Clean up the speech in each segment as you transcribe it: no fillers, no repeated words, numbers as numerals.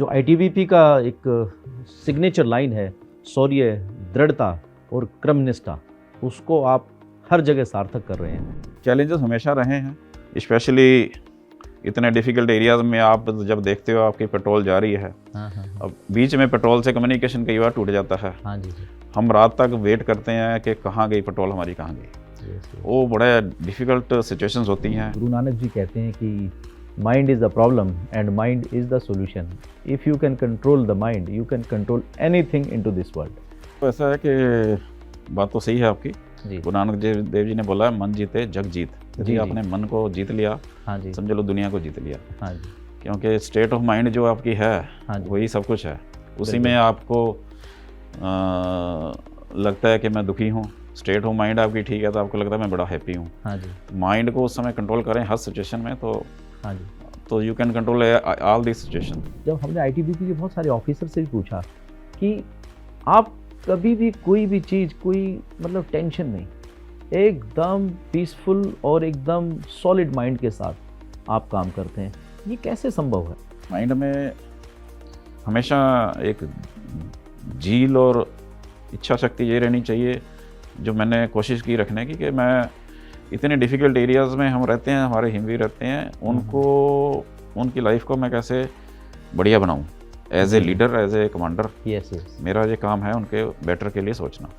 ITBP का एक signature line है, शौर्य, दृढ़ता और क्रमनिष्ठा, उसको आप हर जगह सार्थक कर रहे हैं। चैलेंजेस हमेशा रहे हैं, स्पेशली इतने डिफ़िकल्ट एरियाज़ में। आप जब देखते हो आपकी पेट्रोल जा रही है, अब बीच में पेट्रोल से कम्युनिकेशन कई बार टूट जाता है। हाँ जी। हम रात तक वेट करते हैं कि कहाँ गई पेट्रोल हमारी, कहाँ गई। वो बड़े डिफ़िकल्ट सिचुएशंस होती हैं। गुरु नानक जी कहते हैं कि mind is the problem and mind is the solution. If you can control the mind, you can control anything into this world. तो ऐसा है कि बात तो सही है आपकी। जी गुरु नानक देव जी ने बोला है, मन जीते जग जीत। जी, यदि आपने मन को जीत लिया, हाँ जी, समझ लो दुनिया को जीत लिया। हाँ जी, क्योंकि स्टेट ऑफ माइंड जो आपकी है, हाँ जी, वही सब कुछ है। उसी बिल्कुल। में आपको लगता है कि मैं दुखी हूँ। स्टेट ऑफ माइंड आपकी ठीक है तो आपको लगता है मैं बड़ा हैप्पी हूँ। हाँ जी, माइंड को उस समय कंट्रोल करें हर सिचुएशन में, हाँ जी। तो you can control all this situation. जब हमने आईटीबीपी के बहुत सारे ऑफिसर से भी पूछा कि आप कभी भी कोई भी चीज़, कोई मतलब टेंशन नहीं, एकदम पीसफुल और एकदम सॉलिड माइंड के साथ आप काम करते हैं, ये कैसे संभव है? माइंड में हमेशा एक झील और इच्छा शक्ति ये रहनी चाहिए, जो मैंने कोशिश की रखने की, कि मैं इतने डिफ़िकल्ट एरियाज़ में हम रहते हैं, हमारे हिमवीर रहते हैं, उनको उनकी लाइफ को मैं कैसे बढ़िया बनाऊं। As a leader, as a commander, yes yes. मेरा ये काम है उनके बेटर के लिए सोचना।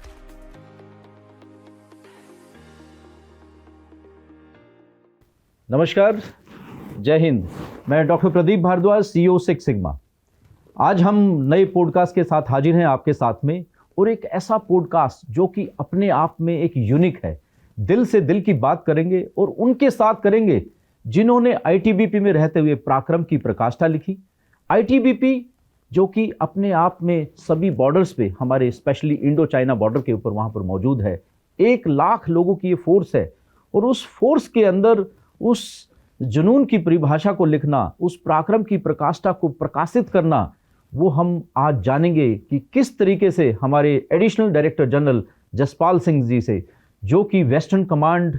नमस्कार, जय हिंद। मैं doctor Pradeep Bhardwaj, CEO six sigma. आज हम नए पॉडकास्ट के साथ हाजिर हैं आपके साथ में, और एक ऐसा पॉडकास्ट जो कि अपने आप में एक यूनिक है। दिल से दिल की बात करेंगे और उनके साथ करेंगे जिन्होंने आईटीबीपी में रहते हुए पराक्रम की प्रकाष्ठा लिखी। आईटीबीपी जो कि अपने आप में सभी बॉर्डर्स पे, हमारे स्पेशली इंडो चाइना बॉर्डर के ऊपर वहाँ पर मौजूद है। 1 लाख लोगों की ये फोर्स है, और उस फोर्स के अंदर उस जुनून की परिभाषा को लिखना, उस पराक्रम की प्रकाष्ठा को प्रकाशित करना, वो हम आज जानेंगे कि किस तरीके से हमारे additional director general Jaspal Singh ji से, जो कि वेस्टर्न कमांड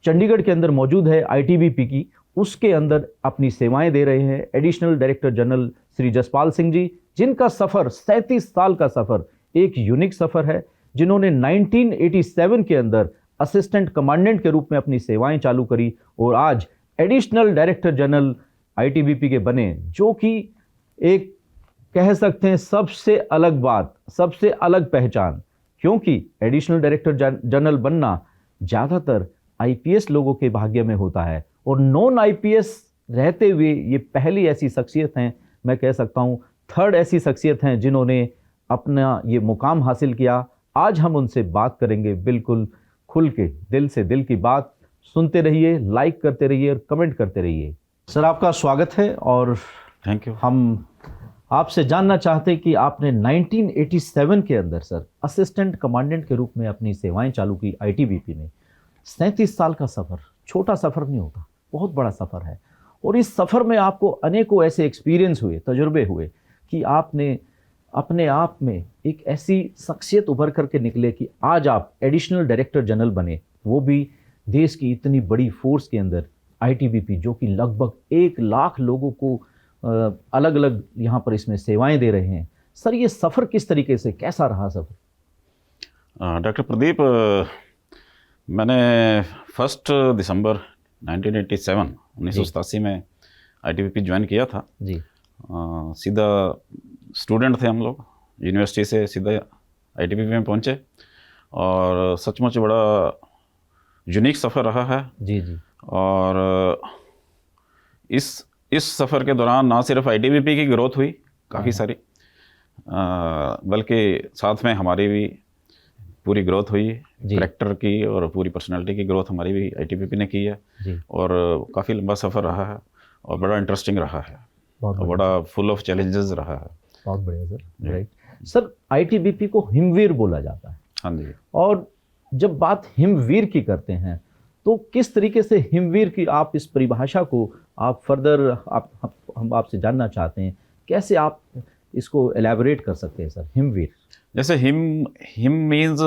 चंडीगढ़ के अंदर मौजूद है आईटीबीपी की, उसके अंदर अपनी सेवाएं दे रहे हैं additional director general Shri Jaspal Singh ji, जिनका सफ़र 37 साल का सफ़र एक यूनिक सफ़र है, जिन्होंने 1987 के अंदर असिस्टेंट कमांडेंट के रूप में अपनी सेवाएं चालू करी और आज एडिशनल डायरेक्टर जनरल आईटीबीपी के बने, जो कि एक कह सकते हैं सबसे अलग बात, सबसे अलग पहचान। क्योंकि एडिशनल डायरेक्टर जनरल बनना ज़्यादातर आईपीएस लोगों के भाग्य में होता है, और नॉन आईपीएस रहते हुए ये पहली ऐसी शख्सियत हैं, मैं कह सकता हूँ थर्ड ऐसी शख्सियत हैं जिन्होंने अपना ये मुकाम हासिल किया। आज हम उनसे बात करेंगे, बिल्कुल खुल के, दिल से दिल की बात। सुनते रहिए, लाइक करते रहिए और कमेंट करते रहिए। सर, आपका स्वागत है, और थैंक यू। हम आपसे जानना चाहते हैं कि आपने 1987 के अंदर सर असिस्टेंट कमांडेंट के रूप में अपनी सेवाएं चालू की आईटीबीपी में। 37 साल का सफ़र छोटा सफ़र नहीं होता, बहुत बड़ा सफ़र है, और इस सफ़र में आपको अनेकों ऐसे एक्सपीरियंस हुए, तजुर्बे हुए, कि आपने अपने आप में एक ऐसी शख्सियत उभर करके निकले कि आज आप एडिशनल डायरेक्टर जनरल बने, वो भी देश की इतनी बड़ी फोर्स के अंदर। आईटीबीपी जो कि लगभग 1 लाख लोगों को अलग अलग यहाँ पर इसमें सेवाएं दे रहे हैं। सर, ये सफ़र किस तरीके से, कैसा रहा सफ़र? डॉक्टर प्रदीप, मैंने 1 दिसंबर 1987 में आईटीबीपी ज्वाइन किया था जी। सीधा स्टूडेंट थे हम लोग, यूनिवर्सिटी से सीधा आईटीबीपी में पहुँचे, और सचमुच बड़ा यूनिक सफ़र रहा है। जी जी। और इस सफ़र के दौरान ना सिर्फ आईटीबीपी की ग्रोथ हुई काफ़ी सारी, बल्कि साथ में हमारी भी पूरी ग्रोथ हुई, कैरेक्टर की और पूरी पर्सनालिटी की ग्रोथ हमारी भी आईटीबीपी ने की है जी। और काफ़ी लंबा सफ़र रहा है और बड़ा इंटरेस्टिंग रहा है, बहुत और बड़ा फुल ऑफ चैलेंजेस रहा है। बहुत बढ़िया सर। राइट सर, आईटीबीपी को हिमवीर बोला जाता है। हाँ जी। और जब बात हिमवीर की करते हैं, तो किस तरीके से हिमवीर की आप इस परिभाषा को आप फर्दर हम आपसे जानना चाहते हैं, कैसे आप इसको एलैबोरेट कर सकते हैं सर? हिमवीर जैसे हिम मीन्स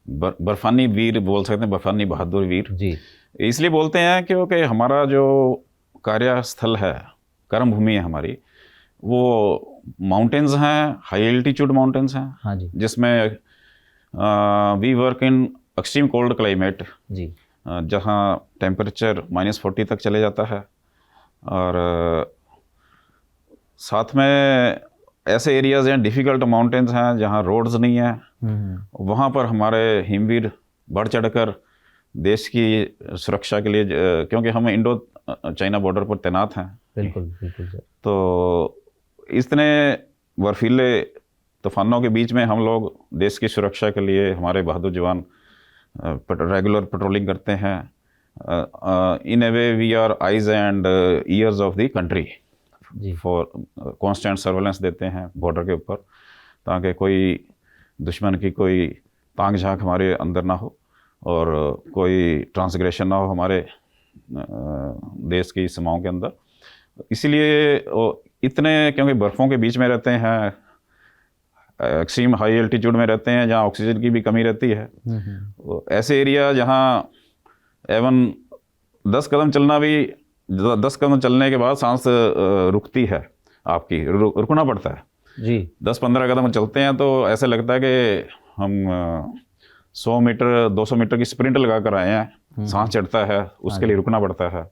बर्फानी वीर बोल सकते हैं, बर्फानी बहादुर वीर जी। इसलिए बोलते हैं क्योंकि हमारा जो कार्यस्थल है कर्म भूमि है हमारी, वो माउंटेन्स हैं, हाई एल्टीट्यूड माउंटेन्स हैं, हाँ जी जिसमें we work in extreme cold climate, जी। जहाँ टेम्परेचर -40 तक चले जाता है। और साथ में ऐसे एरियाज हैं, डिफ़िकल्ट माउंटेन्स हैं जहाँ रोड्स नहीं हैं, वहाँ पर हमारे हिमवीर बढ़ चढ़कर देश की सुरक्षा के लिए, क्योंकि हम इंडो चाइना बॉर्डर पर तैनात हैं, बिल्कुल बिल्कुल सर। तो इतने बर्फीले तूफानों के बीच में हम लोग देश की सुरक्षा के लिए, हमारे बहादुर जवान रेगुलर पेट्रोलिंग करते हैं। In a way we are eyes and ears of the country जी फॉर कांस्टेंट सर्वेलेंस देते हैं बॉर्डर के ऊपर, ताकि कोई दुश्मन की कोई तांग झांक हमारे अंदर ना हो और कोई ट्रांसग्रेशन ना हो हमारे देश की सीमाओं के अंदर। इसीलिए इतने, क्योंकि बर्फ़ों के बीच में रहते हैं, एक्सट्रीम हाई एल्टीट्यूड में रहते हैं, जहाँ ऑक्सीजन की भी कमी रहती है, ऐसे एरिया जहाँ एवन 10 कदम चलना भी, 10 कदम चलने के बाद सांस रुकती है आपकी, रुकना पड़ता है जी। 10-15 कदम चलते हैं तो ऐसे लगता है कि हम 100 मीटर 200 मीटर की स्प्रिंट लगा कर आए हैं, सांस चढ़ता है, उसके लिए रुकना पड़ता है।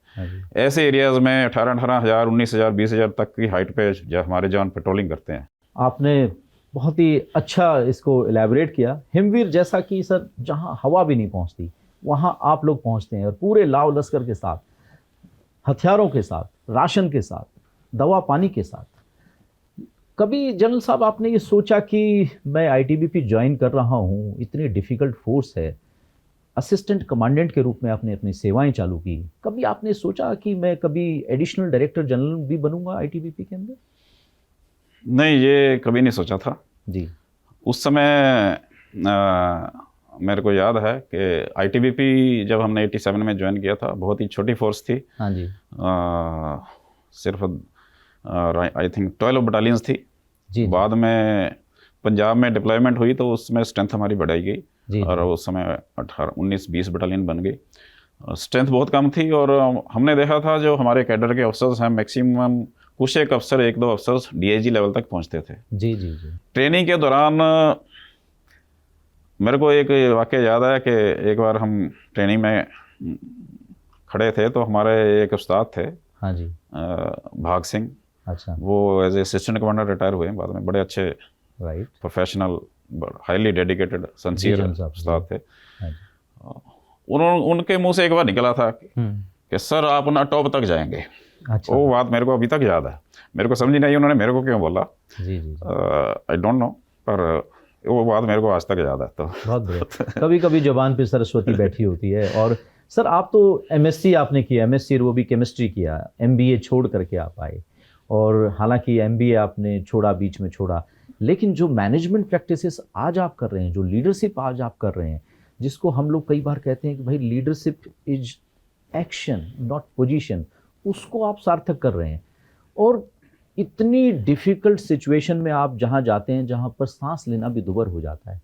ऐसे एरियाज में 18,000, 19,000, 20,000 तक की हाइट पे जब हमारे जवान पेट्रोलिंग करते हैं। आपने बहुत ही अच्छा इसको इलेबोरेट किया। हिमवीर जैसा कि सर जहाँ हवा भी नहीं पहुँचती वहाँ आप लोग पहुँचते हैं, और पूरे लाव लश्कर के साथ, हथियारों के साथ, राशन के साथ, दवा पानी के साथ। कभी जनरल साहब आपने ये सोचा कि मैं आईटीबीपी ज्वाइन कर रहा हूँ, इतनी डिफ़िकल्ट फोर्स है, असिस्टेंट कमांडेंट के रूप में आपने अपनी सेवाएं चालू की, कभी आपने सोचा कि मैं कभी एडिशनल डायरेक्टर जनरल भी बनूंगा आईटीबीपी के अंदर? नहीं, ये कभी नहीं सोचा था जी। उस समय मेरे को याद है कि आईटीबीपी जब हमने 87 में ज्वाइन किया था, बहुत ही छोटी फोर्स थी। हाँ जी। सिर्फ आई थिंक 12 बटालियंस थी जी। बाद में पंजाब में डिप्लॉयमेंट हुई तो उसमें स्ट्रेंथ हमारी बढ़ाई गई जी, और उस समय 18, 19, 20 बटालियन बन गई। स्ट्रेंथ बहुत कम थी और हमने देखा था जो हमारे कैडर के अफसर्स हैं मैक्सिमम कुछ एक अफसर, एक दो अफसर्स डीआईजी लेवल तक पहुंचते थे। जी जी जी। ट्रेनिंग के दौरान मेरे को एक वाक़या याद है कि एक बार हम ट्रेनिंग में खड़े थे तो हमारे एक उस्ताद थे, हाँ जी, भाग सिंह। अच्छा, वो as a assistant commander retire हुए बाद में, बड़े अच्छे right, professional, highly dedicated, sincere उस्ताद थे। उनके मुंह से एक बार निकला था कि सर आप ना टॉप तक जाएंगे। अच्छा, वो बात मेरे को अभी तक याद है। मेरे को समझ नहीं आई उन्होंने मेरे को क्यों बोला, जी जी, आई डोंट नो, पर वो बात मेरे को आज तक याद है। तो बहुत बढ़िया। कभी कभी जबान पे सरस्वती बैठी होती है। और सर आप तो एमएससी आपने किया, एमएससी वो भी केमिस्ट्री किया, एमबीए छोड़ करके आप आए, और हालांकि एमबीए आपने छोड़ा, बीच में छोड़ा, लेकिन जो मैनेजमेंट प्रैक्टिसेस आज आप कर रहे हैं, जो लीडरशिप आज आप कर रहे हैं, जिसको हम लोग कई बार कहते हैं कि भाई leadership is action not position, उसको आप सार्थक कर रहे हैं। और इतनी डिफ़िकल्ट सिचुएशन में आप जहाँ जाते हैं जहाँ पर सांस लेना भी दुभर हो जाता है,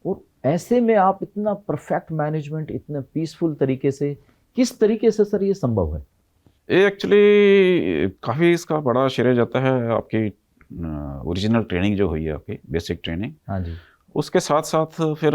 और ऐसे में आप इतना परफेक्ट मैनेजमेंट, इतने पीसफुल तरीके से, किस तरीके से सर ये संभव है? ये एक्चुअली काफ़ी इसका बड़ा श्रेय जाता है आपकी ओरिजिनल ट्रेनिंग जो हुई है, आपकी बेसिक ट्रेनिंग। हाँ जी, उसके साथ साथ फिर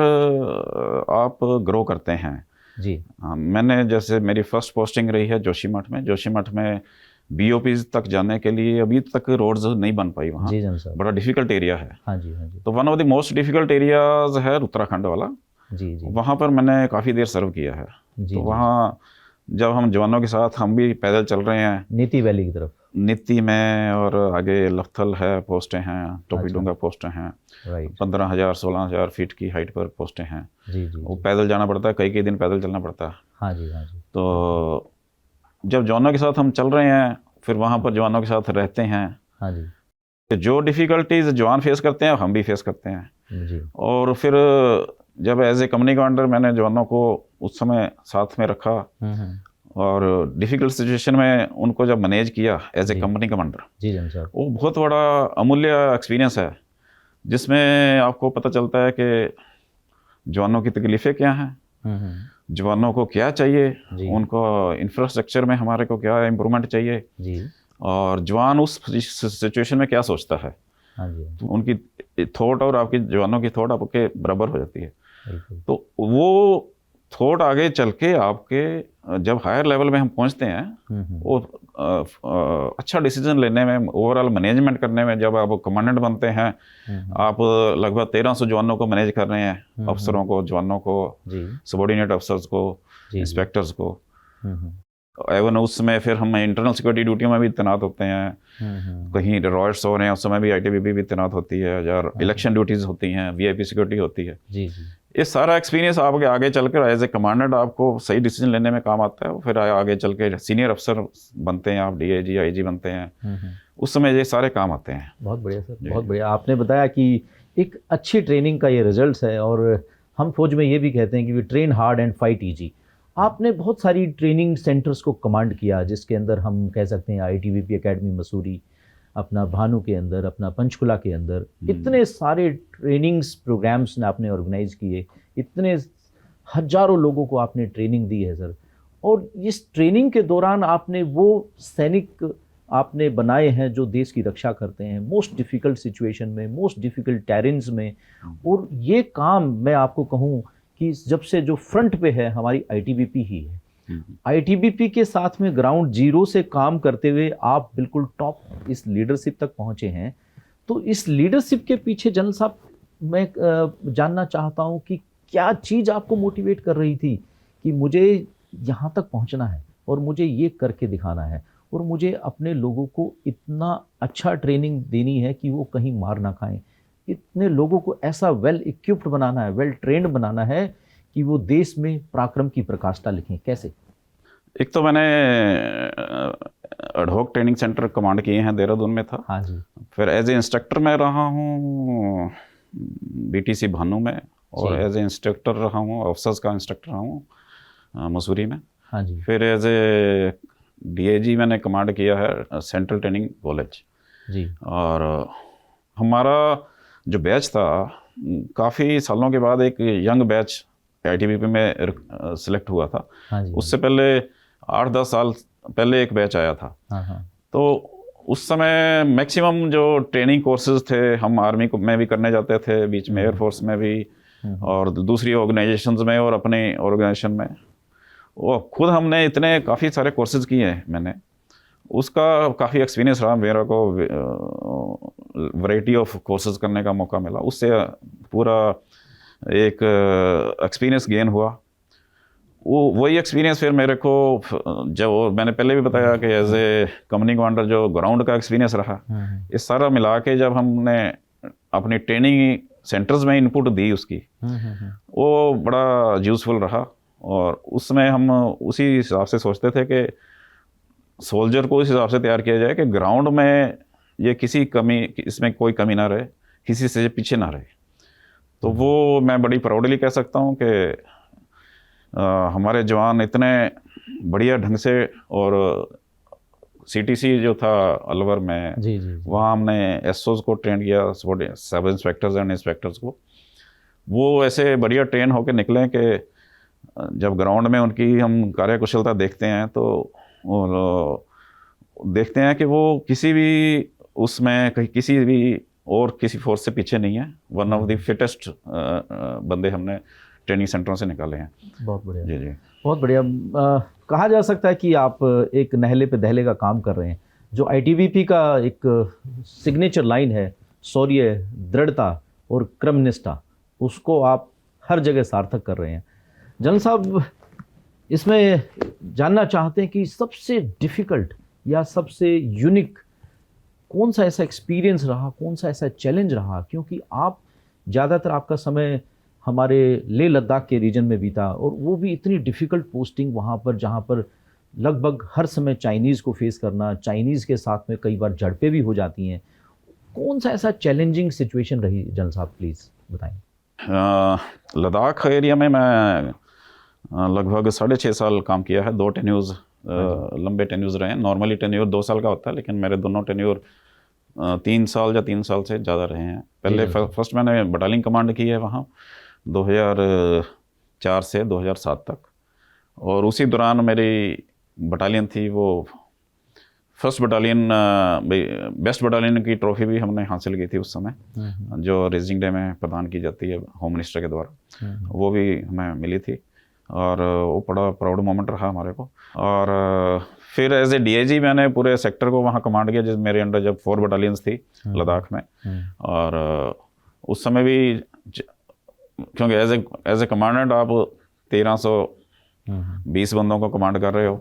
आप ग्रो करते हैं जी, मैंने जैसे मेरी फर्स्ट पोस्टिंग रही है जोशीमठ में। जोशीमठ में बीओपीज तक जाने के लिए अभी तक रोड्स नहीं बन पाई वहाँ, जी जन सर, बड़ा डिफ़िकल्ट एरिया है। हाँ जी, हाँ जी, तो one of the most difficult areas है उत्तराखंड वाला। जी जी, वहाँ पर मैंने काफ़ी देर सर्व किया है। जी, तो वहाँ जब हम जवानों के साथ हम भी पैदल चल रहे हैं नीति वैली की तरफ, नीति में, और आगे लखथल है, पोस्टें हैं, टोपीडूंगा पोस्टें हैं, राइट, 15,000 16,000 फीट की हाइट पर पोस्टें हैं। जी जी, वो पैदल जाना पड़ता है, कई दिन पैदल चलना पड़ता है। हाँ जी, हाँ जी, तो जब जवानों के साथ हम चल रहे हैं, फिर वहाँ पर जवानों के साथ रहते हैं, हाँ जी, तो जो डिफ़िकल्टीज जवान फेस करते हैं हम भी फेस करते हैं। जी, और फिर जब एज ए कंपनी कमांडर मैंने जवानों को उस समय साथ में रखा और डिफ़िकल्ट सिचुएशन में उनको जब मैनेज किया एज ए कंपनी कमांडर, जी जन सर, वो बहुत बड़ा अमूल्य एक्सपीरियंस है, जिसमें आपको पता चलता है कि जवानों की तकलीफ़ें क्या हैं, जवानों को क्या चाहिए, जी, उनको इंफ्रास्ट्रक्चर में हमारे को क्या इम्प्रूवमेंट चाहिए, जी, और जवान उस सिचुएशन में क्या सोचता है, हाँ जी, तो उनकी थॉट और आपकी जवानों की थॉट आपके बराबर हो जाती है। बिल्कुल। तो वो थॉट आगे चल के आपके जब हायर लेवल में हम पहुंचते हैं, वो अच्छा डिसीजन लेने में, ओवरऑल मैनेजमेंट करने में, जब आप कमांडेंट बनते हैं, आप लगभग 1300 जवानों को मैनेज कर रहे हैं, अफसरों को, जवानों को, जी, सबॉर्डिनेट अफसर्स को, जी। इंस्पेक्टर्स को। हम्म, एवन उसमें फिर हम इंटरनल सिक्योरिटी ड्यूटियों में भी तैनात होते हैं, कहीं रॉयट्स हो रहे हैं उस समय भी आईटीबीपी भी तैनात होती है, और इलेक्शन ड्यूटीज़ होती हैं, वीआईपी सिक्योरिटी होती है। जी, जी। ये सारा एक्सपीरियंस आपके आगे चलकर एज ए कमांडेंट आपको सही डिसीजन लेने में काम आता है। फिर आगे चल के सीनियर अफसर बनते हैं, आप डीआईजी, आईजी बनते हैं, उस समय ये सारे काम आते हैं। बहुत बढ़िया सर, बहुत बढ़िया। आपने बताया कि एक अच्छी ट्रेनिंग का ये रिजल्ट्स है, और हम फौज में ये भी कहते हैं कि we train hard and fight easy. आपने बहुत सारी ट्रेनिंग सेंटर्स को कमांड किया, जिसके अंदर हम कह सकते हैं आईटीबीपी एकेडमी मसूरी, अपना भानु के अंदर, अपना पंचकुला के अंदर, इतने सारे ट्रेनिंग्स प्रोग्राम्स ने आपने ऑर्गेनाइज किए, इतने हजारों लोगों को आपने ट्रेनिंग दी है सर। और इस ट्रेनिंग के दौरान आपने वो सैनिक आपने बनाए हैं जो देश की रक्षा करते हैं मोस्ट डिफ़िकल्ट सिचुएशन में, मोस्ट डिफ़िकल्ट टेरेन्स में। और ये काम मैं आपको कहूँ कि जब से जो फ्रंट पे है हमारी आईटीबीपी ही है। आईटीबीपी के साथ में ग्राउंड जीरो से काम करते हुए आप बिल्कुल टॉप इस लीडरशिप तक पहुंचे हैं। तो इस लीडरशिप के पीछे जनरल साहब मैं जानना चाहता हूं कि क्या चीज़ आपको मोटिवेट कर रही थी कि मुझे यहाँ तक पहुँचना है और मुझे ये करके दिखाना है, और मुझे अपने लोगों को इतना अच्छा ट्रेनिंग देनी है कि वो कहीं मार ना खाएं, इतने लोगों को ऐसा वेल इक्विप्ड बनाना है, वेल ट्रेंड बनाना है कि वो देश में पराक्रम की प्रकाष्ठा लिखें। कैसे? एक तो मैंने एडहॉक ट्रेनिंग सेंटर कमांड किए हैं, देहरादून में था। हाँ जी। फिर एज ए इंस्ट्रक्टर मैं रहा हूँ बीटीसी भानु में, और एज ए इंस्ट्रक्टर रहा हूँ, अफसर्स का इंस्ट्रक्टर रहा हूँ मसूरी में। हाँ जी। फिर एज ए डीआईजी मैंने कमांड किया है सेंट्रल ट्रेनिंग कॉलेज जी। और हमारा जो बैच था काफ़ी सालों के बाद एक यंग बैच आईटीबीपी में सिलेक्ट हुआ था। हाँ जी। उससे पहले 8-10 साल पहले एक बैच आया था। हाँ। तो उस समय मैक्सिमम जो ट्रेनिंग कोर्सेज थे हम आर्मी में भी करने जाते थे, बीच में एयरफोर्स में भी और दूसरी ऑर्गेनाइजेशंस में और अपने ऑर्गेनाइजेशन में। वो खुद हमने इतने काफ़ी सारे कोर्सेज किए हैं मैंने, उसका काफ़ी एक्सपीरियंस रहा मेरा को। वैरायटी ऑफ कोर्सेज करने का मौका मिला, उससे पूरा एक एक्सपीरियंस गेन हुआ। वही एक्सपीरियंस फिर मेरे को, जब मैंने पहले भी बताया कि एज ए कंपनी कमांडर जो ग्राउंड का एक्सपीरियंस रहा, ये सारा मिला के जब हमने अपनी ट्रेनिंग सेंटर्स में इनपुट दी उसकी, वो बड़ा यूज़फुल रहा। और उसमें हम उसी हिसाब से सोचते थे कि सोल्जर को इस हिसाब से तैयार किया जाए कि ग्राउंड में ये किसी कमी, इसमें कोई कमी ना रहे, किसी से पीछे ना रहे। तो वो मैं बड़ी प्राउडली कह सकता हूँ कि हमारे जवान इतने बढ़िया ढंग से, और सीटीसी जो था अलवर में, जी। वहाँ हमने एसओज को ट्रेन किया, सब इंस्पेक्टर्स एंड इंस्पेक्टर्स को। वो ऐसे बढ़िया ट्रेन होकर निकले कि जब ग्राउंड में उनकी हम कार्यकुशलता देखते हैं तो देखते हैं कि वो किसी भी उसमें किसी भी और किसी फोर्स से पीछे नहीं है। वन ऑफ द फिटेस्ट बंदे हमने ट्रेनिंग सेंटरों से निकाले हैं। बहुत बढ़िया। जी। बहुत बढ़िया। कहा जा सकता है कि आप एक नहले पे दहले का काम कर रहे हैं। जो आईटीबीपी का एक सिग्नेचर लाइन है, शौर्य, दृढ़ता और क्रमनिष्ठा, उसको आप हर जगह सार्थक कर रहे हैं। जनरल साहब, इसमें जानना चाहते हैं कि सबसे डिफ़िकल्ट या सबसे यूनिक कौन सा ऐसा एक्सपीरियंस रहा, कौन सा ऐसा चैलेंज रहा? क्योंकि आप ज़्यादातर आपका समय हमारे लेह लद्दाख के रीजन में बीता, और वो भी इतनी डिफ़िकल्ट पोस्टिंग वहाँ पर, जहाँ पर लगभग हर समय चाइनीज़ को फेस करना, चाइनीज़ के साथ में कई बार झड़पें भी हो जाती हैं। कौन सा ऐसा चैलेंजिंग सिचुएशन रही जनरल साहब, प्लीज़ बताएं। लद्दाख एरिया में मैं लगभग 6.5 साल काम किया है। 2 टेन्यूर्स लंबे टेन्यूर्स रहे हैं। नॉर्मली टेन्यूर 2 साल का होता है, लेकिन मेरे दोनों टेन्यूर 3 साल या 3 साल से ज़्यादा रहे हैं। पहले फर्स्ट मैंने बटालियन कमांड की है वहाँ 2004 से 2007 तक, और उसी दौरान मेरी बटालियन थी वो फर्स्ट बटालियन बेस्ट बटालियन की ट्रॉफी भी हमने हासिल की थी उस समय, जो रेजिंग डे में प्रदान की जाती है होम मिनिस्टर के द्वारा, वो भी हमें मिली थी और वो बड़ा प्राउड मोमेंट रहा हमारे को। और फिर एज ए डीआईजी मैंने पूरे सेक्टर को वहाँ कमांड किया, जिस मेरे अंडर जब 4 बटालियंस थी लद्दाख में। और उस समय भी क्योंकि एज ए कमांडेंट आप 1320 बंदों को कमांड कर रहे हो,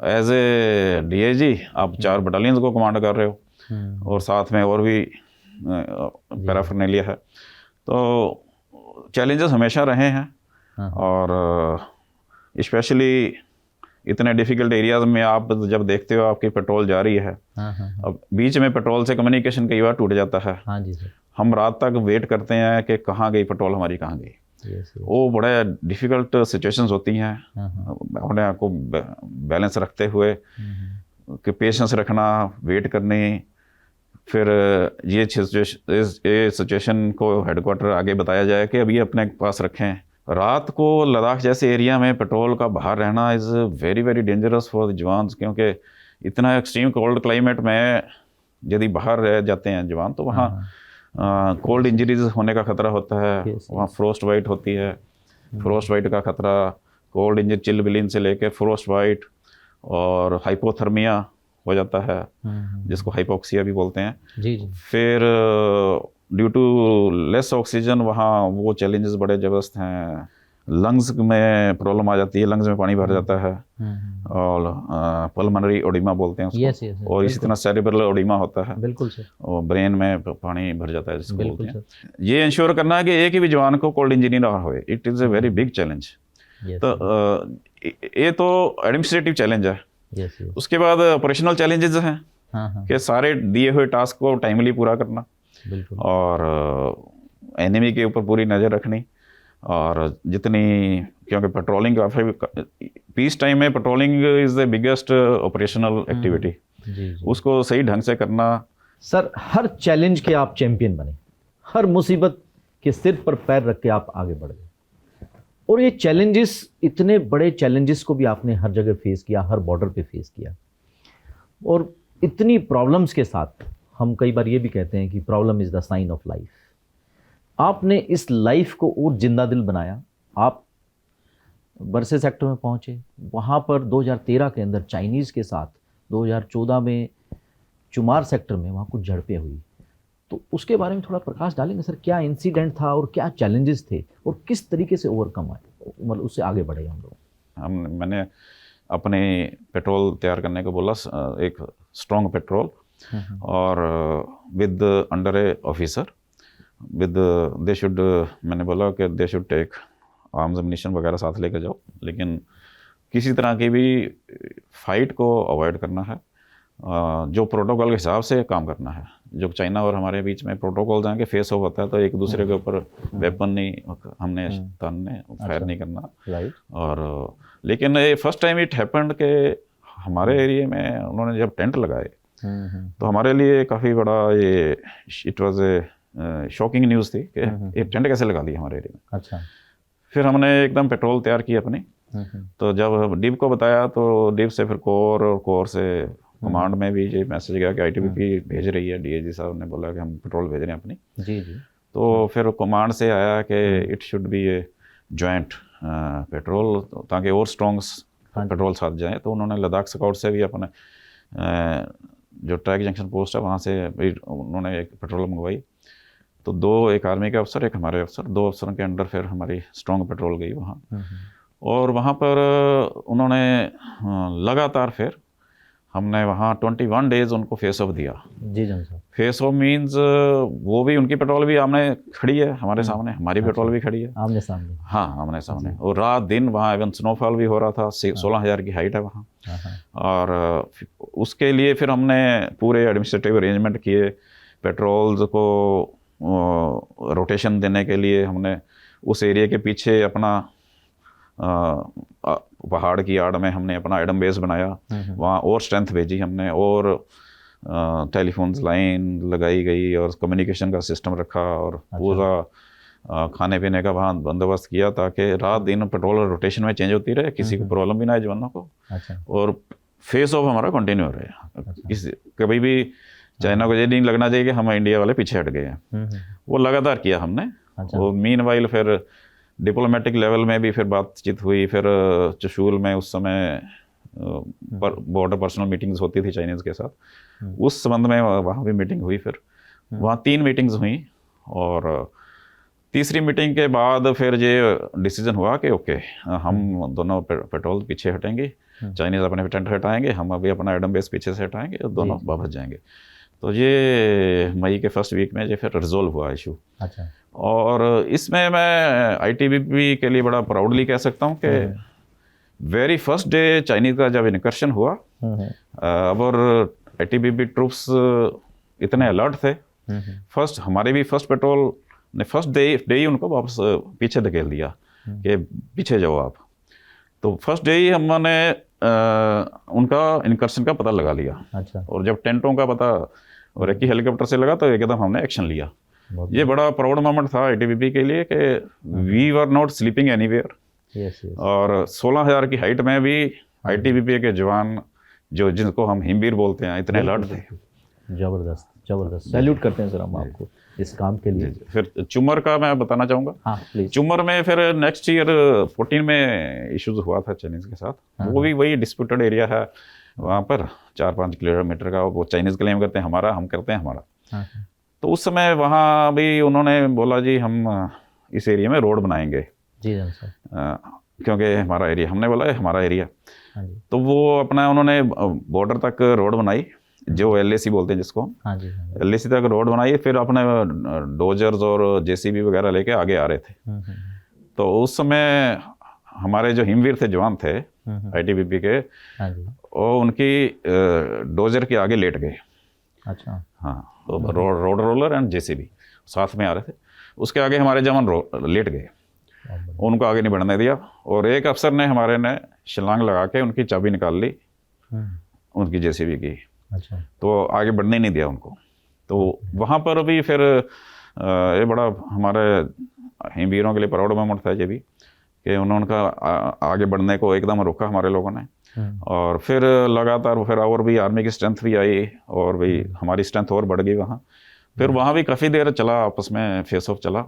एज ए डीआईजी आप 4 बटालियंस को कमांड कर रहे हो और साथ में और भी पैराफर्नेलिया है। तो चैलेंजेस हमेशा रहे हैं और स्पेशली इतने डिफ़िकल्ट एरियाज़ में आप जब देखते हो आपकी पेट्रोल जा रही है, अब बीच में पेट्रोल से कम्युनिकेशन कई बार टूट जाता है। हाँ जी सर। हम रात तक वेट करते हैं कि कहाँ गई पेट्रोल हमारी, कहाँ गई। वो बड़े डिफ़िकल्ट सिचुएशंस होती हैं, अपने आप को बैलेंस रखते हुए कि पेशेंस रखना, वेट करनी। फिर ये सिचुएशन को हेडक्वार्टर आगे बताया जाए कि अभी अपने पास रखें। रात को लद्दाख जैसे एरिया में पेट्रोल का बाहर रहना is very very dangerous for the jawans, क्योंकि इतना एक्सट्रीम कोल्ड क्लाइमेट में यदि बाहर रह जाते हैं जवान तो वहाँ कोल्ड इंजरीज होने का खतरा होता है। वहाँ फ्रोस्ट वाइट होती है, फ्रोस्ट वाइट का खतरा, कोल्ड इंजरी, चिल ब्लीन से लेकर फ्रोस्ट वाइट और हाइपोथर्मिया हो जाता है, जिसको हाइपोक्सिया भी बोलते हैं। जी। फिर ड्यू टू लेस ऑक्सीजन वहाँ वो चैलेंजेस बड़े ज़बरदस्त हैं। लंग्स में प्रॉब्लम आ जाती है, लंग्स में पानी भर जाता है और पल्मोनरी ओडिमा बोलते हैं उसको। और इसी तरह सेरिब्रल ओडिमा होता है, बिल्कुल सर, और ब्रेन में पानी भर जाता है जिसको बोलते हैं। ये इंश्योर करना है कि एक ही भी जवान को कोल्ड इंजरी ना हो, it is a very big challenge. तो ये तो एडमिनिस्ट्रेटिव चैलेंज है। उसके बाद ऑपरेशनल चैलेंजेस हैं कि सारे दिए हुए टास्क को टाइमली पूरा करना और एनिमी के ऊपर पूरी नज़र रखनी। और जितनी, क्योंकि पेट्रोलिंग काफ़ी, पीस टाइम में patrolling is the biggest operational activity, उसको सही ढंग से करना। सर, हर चैलेंज के आप चैंपियन बने, हर मुसीबत के सिर पर पैर रख के आप आगे बढ़ गए, और ये चैलेंजेस, इतने बड़े चैलेंजेस को भी आपने हर जगह फेस किया, हर बॉर्डर पे फेस किया। और इतनी प्रॉब्लम्स के साथ हम कई बार ये भी कहते हैं कि problem is the sign of life. आपने इस लाइफ को और जिंदा दिल बनाया। आप बरसे सेक्टर में पहुंचे, वहाँ पर 2013 के अंदर चाइनीज़ के साथ, 2014 में चुमार सेक्टर में वहाँ कुछ झड़पें हुई, तो उसके बारे में थोड़ा प्रकाश डालेंगे सर? क्या इंसिडेंट था और क्या चैलेंजेस थे और किस तरीके से ओवरकम आए, मतलब उससे आगे बढ़े हम लोग? मैंने अपने पेट्रोल तैयार करने को बोला, एक स्ट्रॉन्ग पेट्रोल, और with under a officer, with they should, मैंने बोला कि they should take arms ammunition वगैरह साथ लेकर जाओ, लेकिन किसी तरह की भी फाइट को अवॉइड करना है, जो प्रोटोकॉल के हिसाब से काम करना है। जो चाइना और हमारे बीच में प्रोटोकॉल्स हैं कि फेस ऑफ होता है तो एक दूसरे के ऊपर वेपन नहीं, हमने तानने, फायर नहीं करना। और लेकिन ये फर्स्ट टाइम इट हैपेंड कि हमारे एरिया में उन्होंने जब टेंट लगाए तो हमारे लिए काफ़ी बड़ा ये, it was a shocking news थी कि ये टेंट कैसे लगा दी हमारे एरिया में। अच्छा। फिर हमने एकदम पेट्रोल तैयार की अपनी, तो जब डीप को बताया तो डीप से फिर कोर, और कोर से कमांड में भी ये मैसेज गया कि आईटीबीपी भेज रही है, डीआईजी साहब ने बोला कि हम पेट्रोल भेज रहे हैं अपनी। जी। तो फिर कमांड से आया कि it should be a joint petrol, ताकि और स्ट्रॉन्ग पेट्रोल साथ जाए। तो उन्होंने लद्दाख स्काउट से भी अपने जो ट्रैक जंक्शन पोस्ट है वहाँ से उन्होंने एक पेट्रोल मंगवाई। तो 2, एक आर्मी के अफसर, एक हमारे अफसर, 2 अफसरों के अंडर फिर हमारी स्ट्रॉन्ग पेट्रोल गई वहाँ। और वहाँ पर उन्होंने लगातार फिर हमने वहाँ 21 डेज़ उनको फेस ऑफ दिया। जी जन साहब। फेस ऑफ मीन्स वो भी, उनकी पेट्रोल भी आमने खड़ी है हमारे सामने, हमारी पेट्रोल भी खड़ी है आमने सामने। हाँ, आमने सामने। और रात दिन वहाँ इवन स्नोफॉल भी हो रहा था, 16,000 की हाइट है वहाँ। और उसके लिए फिर हमने पूरे एडमिनिस्ट्रेटिव अरेंजमेंट किए। पेट्रोल्स को रोटेशन देने के लिए हमने उस एरिया के पीछे अपना पहाड़ की आड़ में हमने अपना एडम बेस बनाया, वहाँ और स्ट्रेंथ भेजी हमने, और टेलीफोन लाइन लगाई गई और कम्युनिकेशन का सिस्टम रखा, और पूरा खाने पीने का वहाँ बंदोबस्त किया ताकि रात दिन पेट्रोल रोटेशन में चेंज होती रहे, किसी को प्रॉब्लम भी ना आए जवानों को। और फेस ऑफ हमारा कंटिन्यू रहे। किसी कभी भी चाइना को ये नहीं लगना चाहिए कि हम इंडिया वाले पीछे हट गए हैं। वो लगातार किया हमने। वो मीनवाइल फिर डिप्लोमेटिक लेवल में भी फिर बातचीत हुई। फिर चशूल में उस समय बॉर्डर पर्सनल मीटिंग्स होती थी चाइनीज़ के साथ, उस संबंध में वहाँ भी मीटिंग हुई। फिर वहाँ 3 मीटिंग्स हुई और तीसरी मीटिंग के बाद फिर ये डिसीजन हुआ कि ओके हम दोनों पेट्रोल पीछे हटेंगे, चाइनीज़ अपने टेंट हटाएंगे, हम अभी अपना एडम बेस पीछे से हटाएंगे और दोनों वापस जाएंगे। तो ये मई के फर्स्ट वीक में ये फिर रिजोल्व हुआ इशू। अच्छा। और इसमें मैं आईटीबीपी के लिए बड़ा प्राउडली कह सकता हूँ कि वेरी फर्स्ट डे चाइनीज़ का जब इनकर्शन हुआ और आईटीबीपी ट्रूप्स इतने अलर्ट थे, फर्स्ट हमारे भी फर्स्ट पेट्रोल ने फर्स्ट डे ही उनको वापस पीछे धकेल दिया कि पीछे जाओ आप। तो फर्स्ट डे ही हमने उनका इनकर्शन का पता लगा लिया। अच्छा। और जब टेंटों का पता और एक ही हेलीकॉप्टर से लगा तो एकदम हमने एक्शन लिया। ये बड़ा प्राउड मोमेंट था आईटीबीपी के लिए कि we were not sleeping anywhere. और 16,000 की हाइट में भी आईटीबीपी के जवान जो जिनको हम हिमवीर बोलते हैं इतने अलर्ट थे। जबरदस्त जबरदस्त, सैल्यूट करते हैं सर हम आपको इस काम के लिए। फिर चुमर का मैं बताना चाहूँगा। हाँ प्लीज। चुमर में फिर नेक्स्ट ईयर 14 में इश्यूज हुआ था चाइनीज़ के साथ। वो भी वही डिस्प्यूटेड एरिया है वहाँ पर 4-5 किलोमीटर का। वो चाइनीज़ क्लेम करते हैं हमारा, हम करते हैं हमारा। तो उस समय वहाँ भी उन्होंने बोला जी हम इस एरिया में रोड बनाएंगे। जी सर। क्योंकि हमारा एरिया, हमने बोला है हमारा एरिया। तो वो अपना उन्होंने बॉर्डर तक रोड बनाई, जो एलएसी बोलते हैं जिसको। एलएसी तक रोड बनाई। फिर अपने डोजर्स और जेसीबी वगैरह लेके आगे आ रहे थे। तो उस समय हमारे जो हिमवीर थे, जवान थे आईटीबीपी के, वो उनकी डोजर के आगे लेट गए। अच्छा। हाँ, तो रोड रोलर एंड जेसीबी साथ में आ रहे थे, उसके आगे हमारे जवान लेट गए, उनको आगे नहीं बढ़ने दिया। और एक अफसर ने हमारे ने छलांग लगा के उनकी चाबी निकाल ली उनकी जेसीबी की। अच्छा। तो आगे बढ़ने नहीं दिया उनको। तो वहाँ पर भी फिर ये बड़ा हमारे हिमवीरों के लिए प्राउड मोमेंट था ये भी कि उन्होंने उनका आगे बढ़ने को एकदम रोका हमारे लोगों ने। और फिर लगातार फिर और भी आर्मी की स्ट्रेंथ भी आई और भी हमारी स्ट्रेंथ और बढ़ गई वहाँ। फिर वहाँ भी काफ़ी देर चला, आपस में फेस ऑफ चला।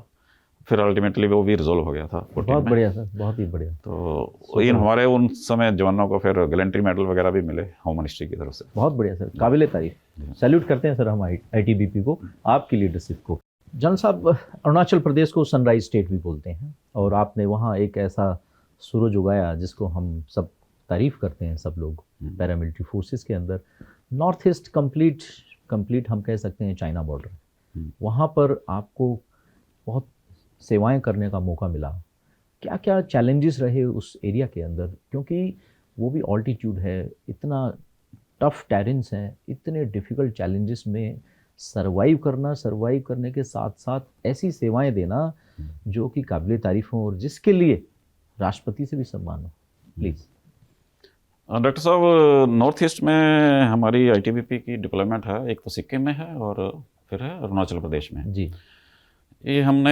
फिर अल्टीमेटली वो भी रिजोल्व हो गया था। बहुत बढ़िया सर, बहुत ही बढ़िया। तो इन हमारे उन समय जवानों को फिर गैलेंट्री मेडल वगैरह भी मिले होम मिनिस्ट्री की तरफ से। बहुत बढ़िया सर, काबिले तारीफ। सैल्यूट करते हैं सर हम आईटीबीपी को, आपकी लीडरशिप को। जनरल साहब, अरुणाचल प्रदेश को सनराइज स्टेट भी बोलते हैं और आपने वहाँ एक ऐसा सूरज उगाया जिसको हम सब तारीफ करते हैं, सब लोग पैरामिलिट्री फोर्सेस के अंदर। नॉर्थ ईस्ट कंप्लीट हम कह सकते हैं चाइना बॉर्डर, वहाँ पर आपको बहुत सेवाएं करने का मौका मिला। क्या क्या चैलेंजेस रहे उस एरिया के अंदर, क्योंकि वो भी ऑल्टीट्यूड है, इतना टफ टेरेंस है, इतने डिफ़िकल्ट चैलेंजेस में सर्वाइव करने के साथ साथ ऐसी सेवाएं देना जो कि काबिले तारीफ हो और जिसके लिए राष्ट्रपति से भी सम्मान हो। प्लीज़ डॉक्टर साहब, नॉर्थ ईस्ट में हमारी आईटीबीपी की डिप्लॉयमेंट है, एक तो सिक्किम में है और फिर है अरुणाचल प्रदेश में जी। ये हमने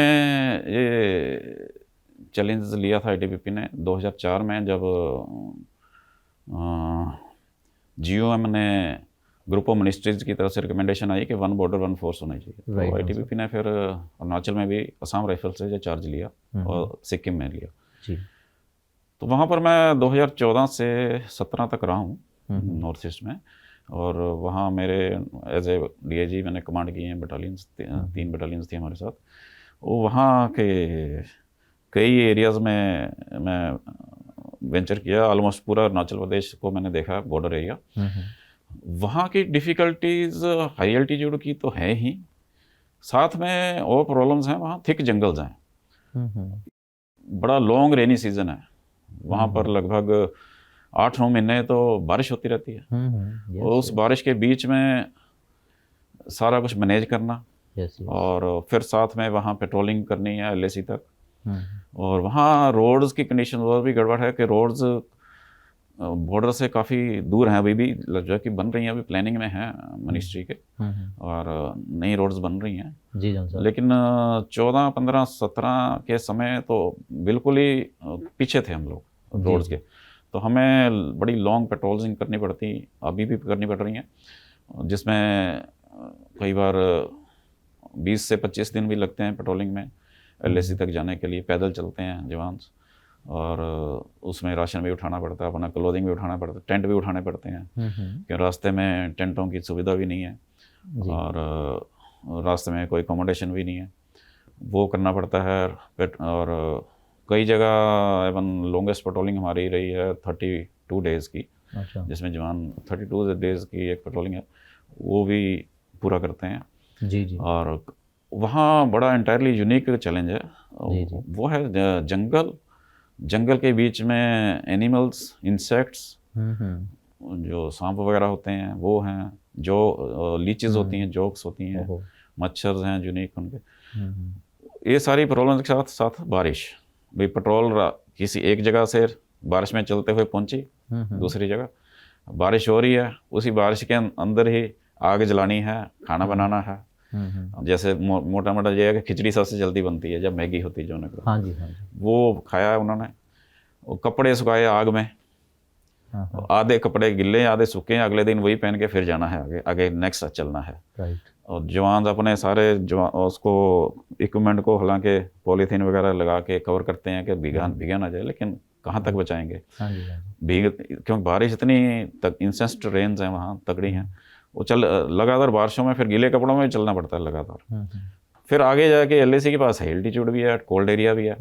ये चैलेंज लिया था आईटीबीपी ने 2004 में, जब जीओएम ने ग्रुप ऑफ मिनिस्ट्रीज की तरफ से रिकमेंडेशन आई कि 1 बॉर्डर 1 फोर्स होना चाहिए। तो आईटीबीपी ने फिर अरुणाचल में भी असम राइफल से जो चार्ज लिया और सिक्किम में लिया जी। तो वहाँ पर मैं 2014 से 17 तक रहा हूँ नॉर्थ ईस्ट में। और वहाँ मेरे एज ए डीआईजी मैंने कमांड किए हैं बटालियंस, 3 बटालियंस थी हमारे साथ। वो वहाँ के कई एरियाज़ में मैं वेंचर किया। ऑलमोस्ट पूरा अरुणाचल प्रदेश को मैंने देखा, बॉर्डर एरिया। वहाँ की डिफ़िकल्टीज़ हाई एल्टीट्यूड की तो है ही, साथ में और प्रॉब्लम्स हैं। वहाँ थिक जंगल्स हैं, बड़ा लॉन्ग रेनी सीज़न है वहाँ पर, लगभग 8-9 महीने तो बारिश होती रहती है। और उस बारिश के बीच में सारा कुछ मैनेज करना और फिर साथ में वहाँ पेट्रोलिंग करनी है एलएसी तक। और वहाँ रोड्स की कंडीशन और भी गड़बड़ है कि रोड्स बॉर्डर से काफ़ी दूर हैं, अभी भी जो कि बन रही हैं, अभी प्लानिंग में है मिनिस्ट्री के, और नई रोड्स बन रही हैं जी। लेकिन 14, 15, 17 के समय तो बिल्कुल ही पीछे थे हम लोग रोड्स के। तो हमें बड़ी लॉन्ग पेट्रोलिंग करनी पड़ती, अभी भी करनी पड़ रही हैं, जिसमें कई बार 20 से 25 दिन भी लगते हैं पेट्रोलिंग में, एलएसी तक जाने के लिए पैदल चलते हैं जवान। और उसमें राशन भी उठाना पड़ता है, अपना क्लोथिंग भी उठाना पड़ता है, टेंट भी उठाने पड़ते हैं, कि रास्ते में टेंटों की सुविधा भी नहीं है और रास्ते में कोई अकोमोडेशन भी नहीं है, वो करना पड़ता है। और कई जगह एवन लॉन्गेस्ट पेट्रोलिंग हमारी रही है 32 डेज़ की, अच्छा। जिसमें जवान 32 डेज़ की एक पेट्रोलिंग है, वो भी पूरा करते हैं। जी जी। और वहाँ बड़ा इंटायरली यूनिक चैलेंज है, जी, जी। वो है जंगल के बीच में एनिमल्स, इंसेक्ट्स, जो सांप वगैरह होते हैं वो हैं, जो लीचेस होती हैं, जोक्स होती हैं, ओहो। मच्छर हैं यूनिक उनके। ये सारी प्रॉब्लम के साथ साथ बारिश, भाई पेट्रोल किसी एक जगह से बारिश में चलते हुए पहुंची दूसरी जगह, बारिश हो रही है, उसी बारिश के अंदर ही आग जलानी है, खाना बनाना है। जैसे मोटा मोटा ये है कि खिचड़ी सबसे जल्दी बनती है जब मैगी होती है जो ने, हाँ जी, हाँ जी। वो खाया है उन्होंने। वो कपड़े सुखाए आग में, आधे कपड़े गिले आधे सूखे, अगले दिन वही पहन के फिर जाना है आगे आगे नेक्स्ट चलना है। राइट। और जवान अपने सारे उसको इक्विपमेंट को हालांकि पॉलीथीन वगैरह लगा के कवर करते हैं कि भीगा ना जाए, लेकिन कहाँ तक बचाएंगे। हाँ जी, हाँ जी। क्योंकि बारिश इतनी तक इंसेंट रेंज है वहाँ तगड़ी हैं, वो लगातार बारिशों में फिर गीले कपड़ों में चलना पड़ता है लगातार। फिर आगे जाके एलएसी के पास एल्टीट्यूड भी है, कोल्ड एरिया भी है,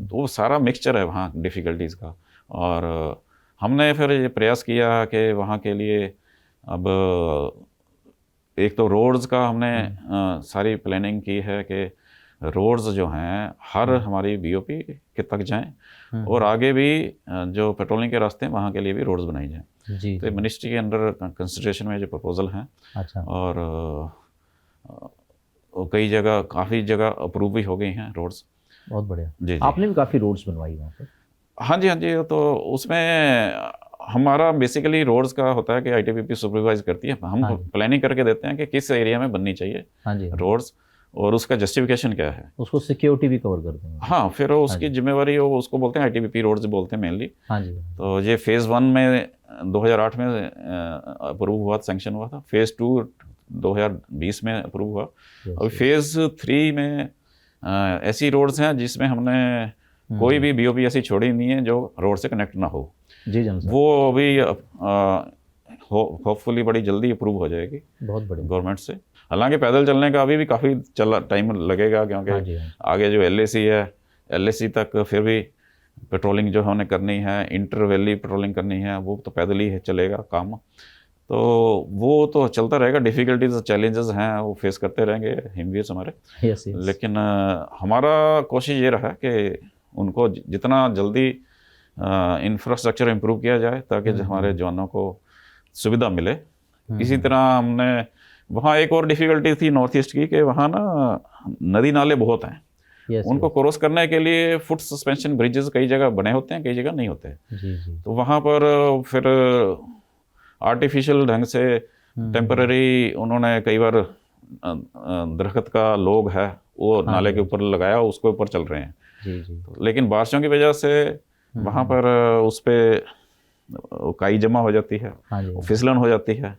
तो वो सारा मिक्सचर है वहाँ डिफ़िकल्टीज़ का। और हमने फिर ये प्रयास किया कि वहाँ के लिए अब एक तो रोड्स का हमने सारी प्लानिंग की है कि रोड्स जो हैं हर हमारी बीओपी के तक जाएं, और आगे भी जो पेट्रोलिंग के रास्ते हैं वहाँ के लिए भी रोड्स बनाई जाएं। जी। तो मिनिस्ट्री के अंडर कंसिडरेशन में जो प्रपोजल हैं, अच्छा। और कई जगह काफ़ी जगह अप्रूव भी हो गई हैं रोड्स। बहुत बढ़िया। जी। आपने भी काफ़ी रोड्स बनवाई वहाँ पर? हाँ जी, हाँ जी। तो उसमें हमारा बेसिकली रोड्स का होता है कि आईटीबीपी सुपरवाइज करती है, हम प्लानिंग करके देते हैं कि किस एरिया में बननी चाहिए रोड्स, और उसका जस्टिफिकेशन क्या है, उसको सिक्योरिटी भी कवर करते हैं। हाँ, फिर उसकी जिम्मेवारी हो, उसको बोलते हैं आईटीबीपी रोड्स बोलते हैं मेनली। हाँ जी। तो ये फेज़ 1 में 2008 में अप्रूव हुआ, सैंक्शन हुआ था। फेज़ 2 2020 में अप्रूव हुआ। अभी फेज़ 3 में ऐसी रोड्स हैं जिसमें हमने कोई भी बीओपी ऐसी छोड़ी नहीं है जो रोड से कनेक्ट ना हो। जी जन सर। वो अभी होपफुली बड़ी जल्दी अप्रूव हो जाएगी बहुत बढ़िया गवर्नमेंट से। हालांकि पैदल चलने का अभी भी काफ़ी टाइम लगेगा, क्योंकि आगे जो एलएसी है, एलएसी तक फिर भी पेट्रोलिंग जो हमने करनी है, इंटर वैली पेट्रोलिंग करनी है, वो तो पैदल ही चलेगा काम। तो वो तो चलता रहेगा, डिफ़िकल्टीज चैलेंजेस हैं वो फेस करते रहेंगे हिमवीर्स हमारे। यस। लेकिन हमारा कोशिश ये रहा कि उनको जितना जल्दी इंफ्रास्ट्रक्चर इम्प्रूव किया जाए ताकि हमारे जवानों को सुविधा मिले। इसी तरह हमने वहाँ एक और डिफ़िकल्टी थी नॉर्थ ईस्ट की, कि वहाँ ना नदी नाले बहुत हैं। उनको क्रॉस करने के लिए फुट सस्पेंशन ब्रिजेस कई जगह बने होते हैं, कई जगह नहीं होते। तो वहाँ पर फिर आर्टिफिशियल ढंग से टेम्पररी उन्होंने कई बार दरख्त का लोग है वो नाले के ऊपर लगाया, उसके ऊपर चल रहे हैं। तो लेकिन बारिशों की वजह से वहाँ पर उस पर काई जमा हो जाती है, फिसलन हो जाती है।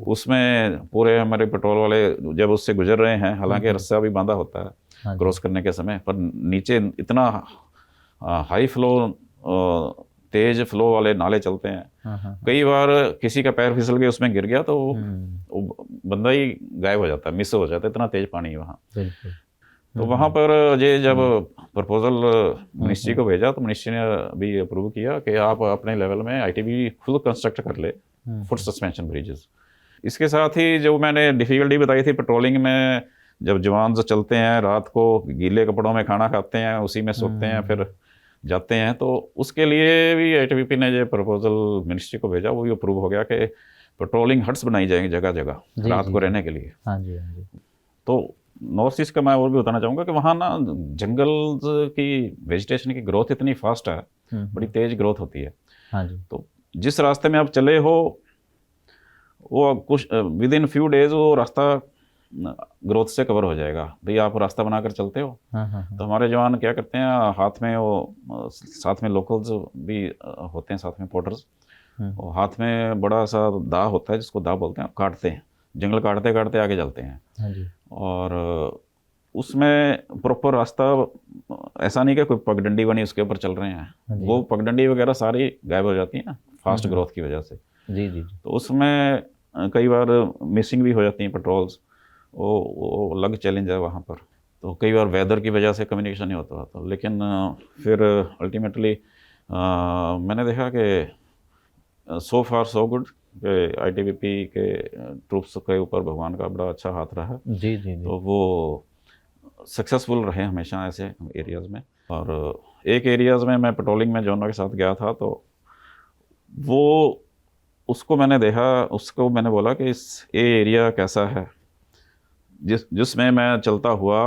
उसमें पूरे हमारे पेट्रोल वाले जब उससे गुजर रहे हैं, हालांकि रस्सा भी बांधा होता है क्रॉस करने के समय, पर नीचे इतना हाई फ्लो तेज फ्लो वाले नाले चलते हैं, कई बार किसी का पैर फिसल के उसमें गिर गया तो वो बंदा ही गायब हो जाता है, मिस हो जाता है, इतना तेज पानी है वहाँ। तो वहाँ पर ये जब प्रपोजल मिनिस्ट्री को भेजा तो मिनिस्ट्री ने अभी अप्रूव किया कि आप अपने लेवल में आईटीबी खुद कंस्ट्रक्ट कर ले फुट सस्पेंशन ब्रिजेस। इसके साथ ही जो मैंने डिफ़िकल्टी बताई थी पेट्रोलिंग में, जब जवान चलते हैं रात को गीले कपड़ों में खाना खाते हैं, उसी में सोते हैं, फिर जाते हैं, तो उसके लिए भी आईटीबीपी ने जो प्रपोजल मिनिस्ट्री को भेजा वो भी अप्रूव हो गया कि पेट्रोलिंग हट्स बनाई जाएंगी जगह जगह रात को रहने के लिए। तो नॉर्थ ईस्ट का मैं और भी बताना चाहूँगा कि वहाँ ना जंगल की वेजिटेशन की ग्रोथ इतनी फास्ट है, बड़ी तेज ग्रोथ होती है। तो जिस रास्ते में आप चले हो वो कुछ विद इन फ्यू डेज वो रास्ता ग्रोथ से कवर हो जाएगा। भाई आप रास्ता बनाकर चलते हो, हाँ हाँ हाँ। तो हमारे जवान क्या करते हैं, हाथ में वो साथ में लोकल्स भी होते हैं, साथ में पोर्टर्स, वो हाथ में बड़ा सा दा होता है जिसको दा बोलते हैं, काटते हैं, जंगल काटते काटते आगे चलते हैं। हाँ जी। और उसमें प्रॉपर रास्ता ऐसा नहीं कि कोई पगडंडी बनी उसके ऊपर चल रहे हाँ हैं, जी। वो पगडंडी वगैरह सारी गायब हो जाती है ना फास्ट ग्रोथ की वजह से। जी जी जी। तो उसमें कई बार मिसिंग भी हो जाती हैं पेट्रोल्स, वो अलग चैलेंज है वहाँ पर। तो कई बार वेदर की वजह से कम्युनिकेशन नहीं होता था, लेकिन फिर अल्टीमेटली मैंने देखा कि सो फार सो गुड, आईटीबीपी के ट्रूप्स के ऊपर भगवान का बड़ा अच्छा हाथ रहा है। जी जी जी। तो वो सक्सेसफुल रहे हमेशा ऐसे एरियाज़ में। और एक एरियाज़ में मैं पेट्रोलिंग में जवानों के साथ गया था, तो वो उसको मैंने देखा, उसको मैंने बोला कि ये एरिया कैसा है, जिसमें मैं चलता हुआ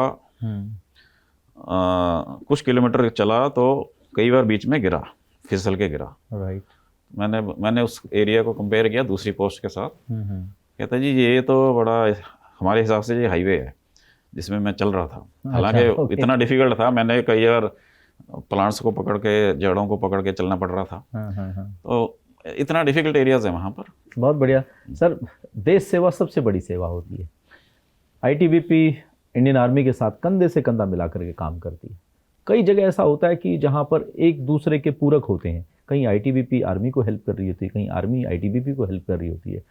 कुछ किलोमीटर चला तो कई बार बीच में गिरा, फिसल के गिरा। राइट। मैंने उस एरिया को कंपेयर किया दूसरी पोस्ट के साथ। कहता जी ये तो बड़ा हमारे हिसाब से ये हाईवे है जिसमें मैं चल रहा था। हालांकि ओके। इतना डिफिकल्ट था, मैंने कई बार प्लांट्स को पकड़ के, जड़ों को पकड़ के चलना पड़ रहा था। हाँ हाँ हाँ। तो इतना डिफिकल्ट एरियाज़ है वहाँ पर। बहुत बढ़िया सर। देश सेवा सबसे बड़ी सेवा होती है। आईटीबीपी इंडियन आर्मी के साथ कंधे से कंधा मिला करके काम करती है। कई जगह ऐसा होता है कि जहाँ पर एक दूसरे के पूरक होते हैं, कहीं आईटीबीपी आर्मी को हेल्प कर रही होती है, कहीं आर्मी आईटीबीपी को हेल्प कर रही होती है,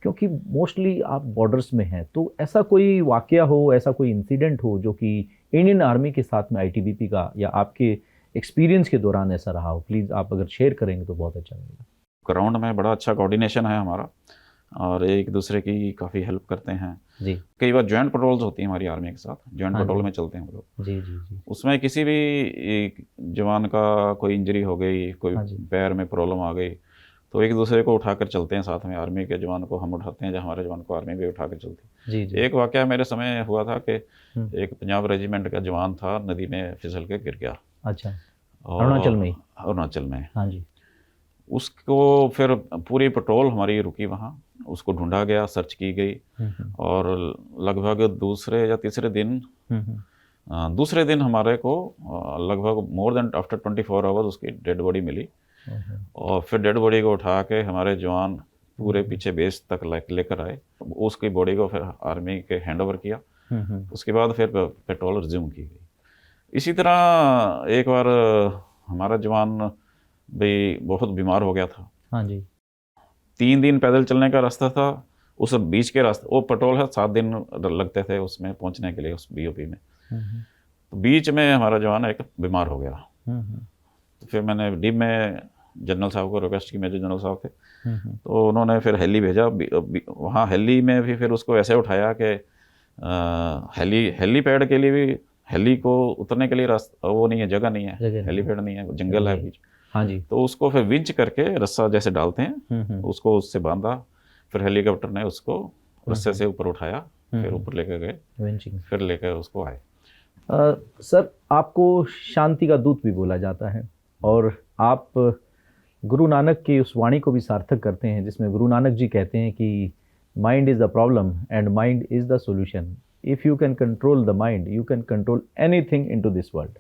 क्योंकि मोस्टली आप बॉर्डर्स में हैं। तो ऐसा कोई वाकया हो, ऐसा कोई इंसिडेंट हो जो कि इंडियन आर्मी के साथ में आईटीबीपी का या आपके एक्सपीरियंस के दौरान ऐसा रहा हो, प्लीज़ आप अगर शेयर करेंगे तो बहुत अच्छा लगेगा। ग्राउंड में बड़ा अच्छा कोऑर्डिनेशन है हमारा और एक दूसरे की काफ़ी हेल्प करते हैं जी। कई बार जॉइंट पेट्रोल्स होती हैं हमारी आर्मी के साथ, जॉइंट हाँ पेट्रोल जी। में चलते हैं हम लोग। जी जी जी। उसमें किसी भी एक जवान का कोई इंजरी हो गई, कोई हाँ जी। पैर में प्रॉब्लम आ गई, तो एक दूसरे को उठाकर चलते हैं साथ में। आर्मी के जवान को हम उठाते हैं, जब हमारे जवान को आर्मी भी उठाकर चलती है। जी जी। एक वाकया मेरे समय हुआ था कि हम्म। एक पंजाब रेजिमेंट का जवान था, नदी में फिसल के गिर गया। अच्छा। और अरुणाचल में ही? अरुणाचल में। हाँ जी। उसको फिर पूरी पेट्रोल हमारी रुकी वहाँ, उसको ढूंढा गया, सर्च की गई और लगभग दूसरे या तीसरे दिन दूसरे दिन हमारे को लगभग मोर देन आफ्टर 24 आवर्स उसकी डेड बॉडी मिली। और फिर डेड बॉडी को उठा के हमारे जवान पूरे पीछे बेस तक लेकर आए, उसकी बॉडी को फिर आर्मी के हैंड ओवर किया। उसके बाद फिर पेट्रोल रिज्यूम की गई। इसी तरह एक बार हमारा जवान भी बहुत बीमार हो गया था। हाँ जी। 3 दिन पैदल चलने का रास्ता था, उस बीच के रास्ते, वो पेट्रोल है 7 दिन लगते थे उसमें पहुंचने के लिए, उस बीओपी में। तो बीच में हमारा जवान एक बीमार हो गया। तो फिर मैंने डीप में जनरल साहब को रिक्वेस्ट की, मेजर जनरल साहब थे, तो उन्होंने फिर हेली भेजा। वहाँ हेली में भी फिर उसको ऐसे उठाया कि हेलीपैड के लिए भी, हेली को उतरने के लिए रास्ता वो नहीं है, जगह नहीं है, हेलीपैड नहीं है, जंगल है बीच। हाँ जी। तो उसको फिर विंच करके रस्सा जैसे डालते हैं, उसको उससे बांधा, फिर हेलीकॉप्टर ने उसको रस्से से ऊपर उठाया, फिर ऊपर लेकर गए, फिर लेकर उसको आए। सर, आपको शांति का दूत भी बोला जाता है और आप गुरु नानक की उस वाणी को भी सार्थक करते हैं जिसमें गुरु नानक जी कहते हैं कि mind is the problem and mind is the solution. If you can control the mind, you can control anything into this world.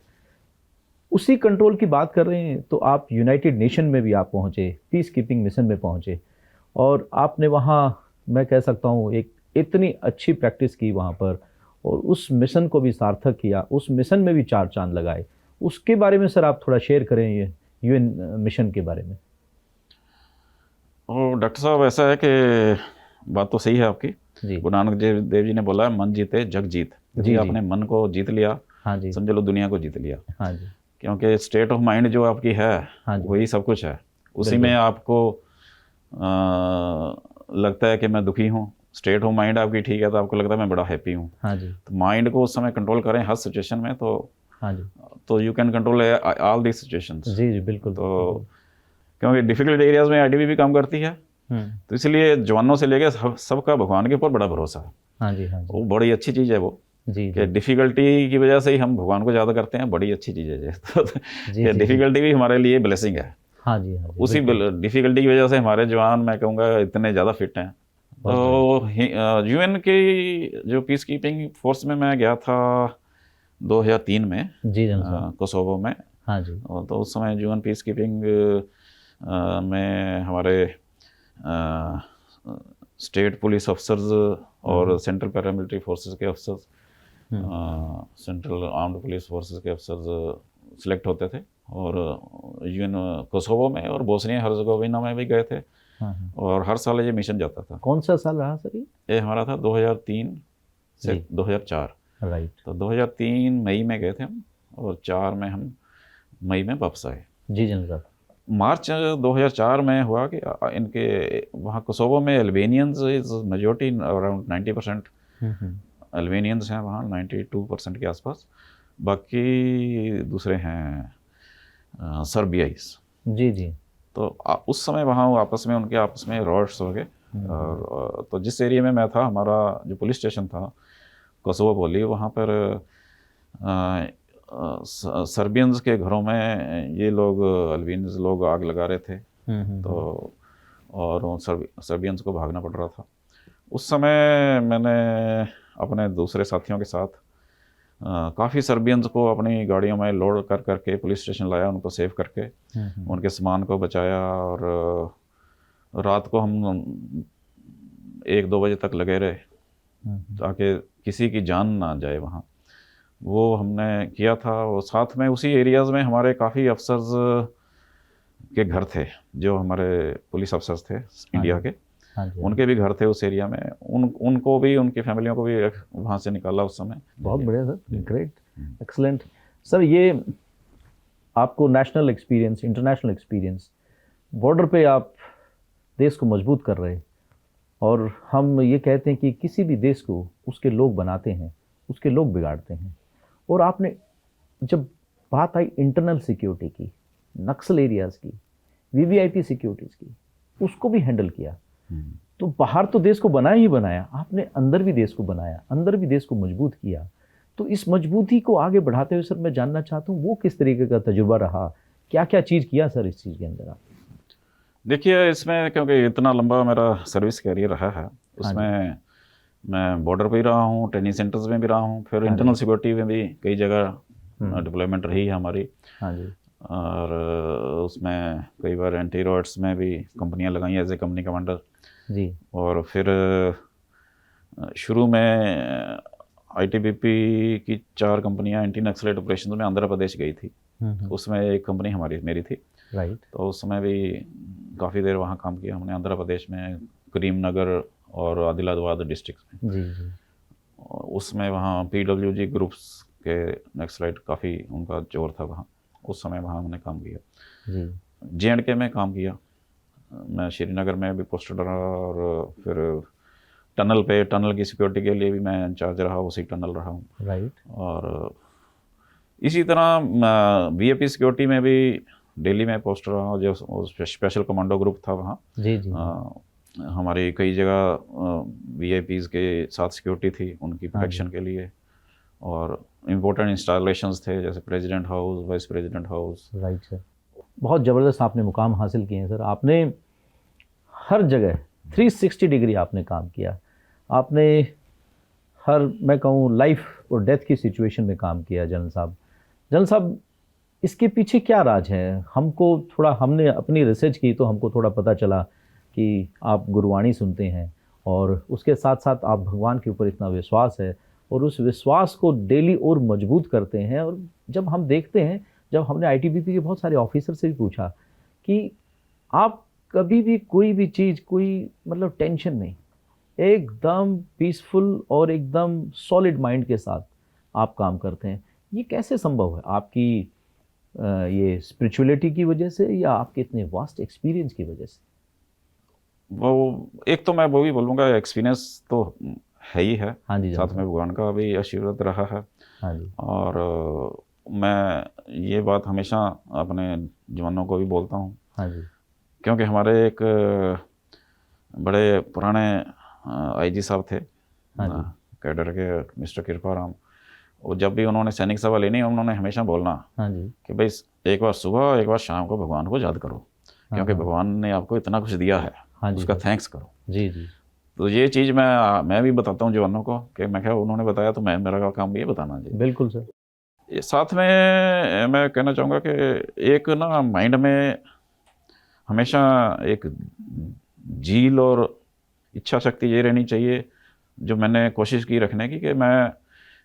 उसी कंट्रोल की बात कर रहे हैं तो आप यूनाइटेड नेशन में भी आप पहुँचे, पीस कीपिंग मिशन में पहुँचे और आपने वहाँ, मैं कह सकता हूँ, एक इतनी अच्छी प्रैक्टिस की वहाँ पर और उस मिशन को भी सार्थक किया, उस मिशन में भी 4 चांद लगाए। उसके बारे में सर आप थोड़ा शेयर करें, ये यूएन मिशन के बारे में। और डॉक्टर साहब, ऐसा है कि बात तो सही है आपकी। गुरु नानक देव जी ने बोला है, मन जीते जग जीत। जी, आपने मन को जीत लिया, हाँ जी, समझ लो दुनिया को जीत लिया। हाँ जी। क्योंकि स्टेट ऑफ माइंड जो आपकी है, हाँ, वही सब कुछ है। उसी में आपको लगता है कि मैं दुखी हूँ। स्टेट ऑफ माइंड आपकी ठीक है तो आपको लगता है मैं बड़ा हैप्पी हूँ। हाँ जी। तो माइंड को उस समय कंट्रोल करें हर सिचुएशन में, तो हाँ जी, तो you can control all the situations. जी जी बिल्कुल। तो क्योंकि डिफिकल्ट एरियाज में आईटीबी भी काम करती है, तो इसलिए जवानों से लेके सबका भगवान के ऊपर बड़ा भरोसा है। हाँ जी, हाँ जी। वो बड़ी अच्छी चीज़ है वो, जी कि डिफ़िकल्टी की वजह से ही हम भगवान को ज़्यादा करते हैं, बड़ी अच्छी चीज़ है ये। तो डिफ़िकल्टी भी हमारे लिए ब्लेसिंग है। हाँ जी, हाँ जी। उसी डिफ़िकल्टी की वजह से हमारे जवान, मैं कहूँगा, इतने ज़्यादा फिट हैं, तो यूएन की जो पीस कीपिंग फोर्स में मैं गया था 2003 में जी जनरल साहब। कोसोवो में। हाँ जी। और तो उस समय यूएन पीस कीपिंग में हमारे स्टेट पुलिस अफसर्स और सेंट्रल पैरामिलिट्री फोर्सेस के officers, central armed police forces के अफसर्स सिलेक्ट होते थे और यूएन कोसोवो में और बोस्निया हर्ज़ेगोविना में भी गए थे। और हर साल ये मिशन जाता था। कौन सा साल रहा सर ये हमारा था 2003 से 2004। राइट। तो 2003 मई में गए थे हम और 4 में हम मई में वापस आए। जी जनरल साहब। मार्च 2004 में हुआ कि इनके वहाँ कोसोवो में अल्बेनियंस इज मेजोरिटी, अराउंड 90% अल्बेनियंस हैं वहाँ, 92% के आसपास। बाकी दूसरे हैं सर्बियाइस। जी जी। तो उस समय वहाँ आपस में उनके आपस में रॉड्स हो गए। और तो जिस एरिया में मैं था, हमारा जो पुलिस स्टेशन था कोसोवो पोली, वहाँ पर सर्बियंस के घरों में ये लोग अल्बेनियंस लोग आग लगा रहे थे। तो और उन सर्बियंस को भागना पड़ रहा था। उस समय मैंने अपने दूसरे साथियों के साथ काफ़ी सर्बियंस को अपनी गाड़ियों में लोड कर करके पुलिस स्टेशन लाया, उनको सेव करके उनके सामान को बचाया। और रात को हम 1-2 बजे तक लगे रहे ताकि किसी की जान ना जाए वहाँ। वो हमने किया था। और साथ में उसी एरियाज़ में हमारे काफ़ी अफसर्स के घर थे, जो हमारे पुलिस अफसर्स थे इंडिया के, उनके भी घर थे उस एरिया में। उनको भी, उनकी फैमिलियों को भी वहाँ से निकाला उस समय। बहुत बढ़िया सर, ग्रेट, एक्सलेंट सर। ये आपको national experience, international experience, border पे आप देश को मजबूत कर रहे। और हम ये कहते हैं कि किसी भी देश को उसके लोग बनाते हैं, उसके लोग बिगाड़ते हैं। और आपने जब बात आई इंटरनल सिक्योरिटी की, नक्सल एरियाज़ की, वीवीआईपी सिक्योरिटीज़ की, उसको भी हैंडल किया। तो बाहर तो देश को बनाया ही बनाया, आपने अंदर भी देश को बनाया, अंदर भी देश को मजबूत किया। तो इस मजबूती को आगे बढ़ाते हुए सर मैं जानना चाहता हूँ वो किस तरीके का तजुर्बा रहा, क्या क्या चीज़ किया सर इस चीज़ के अंदर आप? देखिए, इसमें क्योंकि इतना लंबा मेरा सर्विस कैरियर रहा है, उसमें मैं बॉर्डर पे ही रहा हूँ, ट्रेनिंग सेंटर्स में भी रहा हूँ, फिर इंटरनल सिक्योरिटी में भी कई जगह डिप्लॉयमेंट रही है हमारी। हाँ जी। और उसमें कई बार एंटी रॉड्स में भी कंपनियां लगाई एज ए कंपनी कमांडर जी। और फिर शुरू में आईटीबीपी की 4 कंपनियां एंटी नक्सलेट ऑपरेशन में आंध्र प्रदेश गई थी। उसमें एक कंपनी मेरी थी। राइट। तो उस समय भी काफ़ी देर वहाँ काम किया हमने आंध्र प्रदेश में, करीमनगर और आदिलाबाद डिस्ट्रिक्ट में। जी जी। उसमें वहाँ पीडब्ल्यूजी ग्रुप्स के नक्सलाइट काफ़ी उनका जोर था वहाँ, उस समय वहाँ हमने काम किया। जी। जे.एंड.के में काम किया मैं, श्रीनगर में भी पोस्टेड रहा। और फिर टनल की सिक्योरिटी के लिए भी मैं इंचार्ज रहा, उसी टनल रहा हूँ। राइट। और इसी तरह वीएपी सिक्योरिटी में भी दिल्ली में पोस्ट रहा, जो स्पेशल कमांडो ग्रुप था वहाँ। जी जी। हमारी कई जगह वीआईपीज़ के साथ सिक्योरिटी थी उनकी प्रोटेक्शन के लिए। और इम्पोर्टेंट इंस्टॉलेशंस थे जैसे president house, vice president house. Right sir, बहुत ज़बरदस्त आपने मुकाम हासिल किए हैं सर। आपने हर जगह 360 डिग्री आपने काम किया। आपने हर, मैं कहूँ, लाइफ और डेथ की सिचुएशन में काम किया। जनरल साहब इसके पीछे क्या राज है? हमको थोड़ा, हमने अपनी रिसर्च की तो हमको थोड़ा पता चला कि आप गुरबाणी सुनते हैं और उसके साथ साथ आप भगवान के ऊपर इतना विश्वास है और उस विश्वास को डेली और मजबूत करते हैं। और जब हम देखते हैं, जब हमने आईटीबीपी के बहुत सारे ऑफिसर से भी पूछा कि आप कभी भी कोई भी चीज़, कोई मतलब टेंशन नहीं, एकदम पीसफुल और एकदम सॉलिड माइंड के साथ आप काम करते हैं, ये कैसे संभव है? आपकी ये स्पिरिचुअलिटी की वजह से या आपके इतने वास्ट एक्सपीरियंस की वजह से? वो एक तो मैं वो भी बोलूँगा, एक्सपीरियंस तो है ही है। हाँ जी। साथ में भगवान का भी आशीर्वाद रहा है। हाँ जी। और मैं ये बात हमेशा अपने जवानों को भी बोलता हूँ। हाँ जी। क्योंकि हमारे एक बड़े पुराने आईजी साहब थे कैडर के, मिस्टर कृपा राम। और जब भी उन्होंने सैनिक सभा लेनी, उन्होंने हमेशा बोलना हाँ जी कि भाई एक बार सुबह एक बार शाम को भगवान को याद करो, क्योंकि भगवान ने आपको इतना कुछ दिया है, हाँ जी, उसका थैंक्स करो। जी जी। तो ये चीज़ मैं भी बताता हूँ जवानों को कि मैं क्या उन्होंने बताया तो मेरा काम ये बताना चाहिए। बिल्कुल सर। ये साथ में मैं कहना चाहूँगा कि एक ना माइंड में हमेशा एक झील और इच्छा शक्ति ये रहनी चाहिए, जो मैंने कोशिश की रखने की, कि मैं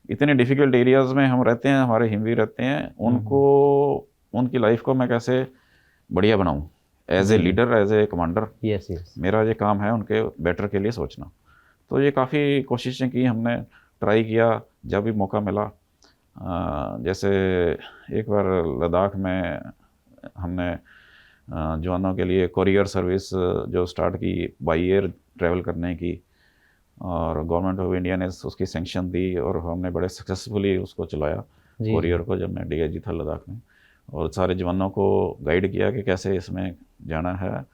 इतने डिफ़िकल्ट एरियाज़ में हम रहते हैं, हमारे हिमवीर रहते हैं, उनको उनकी लाइफ को मैं कैसे बढ़िया बनाऊँ as a leader, as a commander. Yes yes. मेरा ये काम है उनके बेटर के लिए सोचना। तो ये काफ़ी कोशिशें की हमने, ट्राई किया जब भी मौका मिला। जैसे एक बार लद्दाख में हमने जवानों के लिए कोरियर सर्विस जो स्टार्ट की बाई एयर ट्रैवल करने की, और गवर्नमेंट ऑफ इंडिया ने उसकी सैंक्शन दी और हमने बड़े सक्सेसफुली उसको चलाया जी, कोरियर को, जब मैं डीआईजी था लद्दाख में, और सारे जवानों को गाइड किया कि कैसे इसमें जाना है।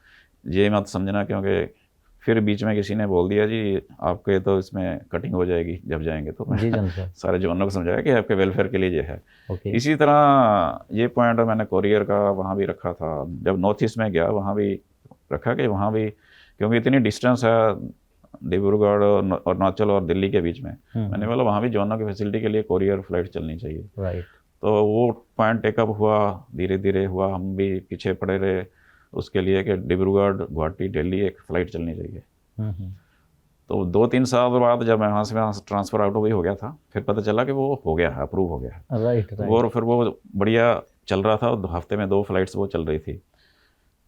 ये मत समझना क्योंकि फिर बीच में किसी ने बोल दिया जी आपके तो इसमें कटिंग हो जाएगी जब जाएंगे, तो जी मैं सर। सारे जवानों को समझाया कि आपके वेलफेयर के लिए ये है। ओके। इसी तरह ये पॉइंट मैंने कोरियर का वहाँ भी रखा था, जब नॉर्थ ईस्ट में गया वहाँ भी रखा कि वहाँ भी, क्योंकि इतनी डिस्टेंस है डिब्रूगढ़ और अरुणाचल और दिल्ली के बीच में, मैंने बोला वहाँ भी जवानों की फैसिलिटी के लिए कोरियर फ्लाइट चलनी चाहिए। राइट। तो वो पॉइंट टेकअप हुआ, धीरे धीरे हुआ, हम भी पीछे पड़े रहे उसके लिए कि डिब्रूगढ़ गुवाहाटी दिल्ली एक फ़्लाइट चलनी चाहिए। तो 2-3 साल बाद जब मैं वहाँ से ट्रांसफ़र आउट भी हो गया था, फिर पता चला कि वो हो गया है, अप्रूव हो गया है। Right right. और फिर वो बढ़िया चल रहा था, हफ्ते में 2 फ्लाइट्स वो चल रही थी।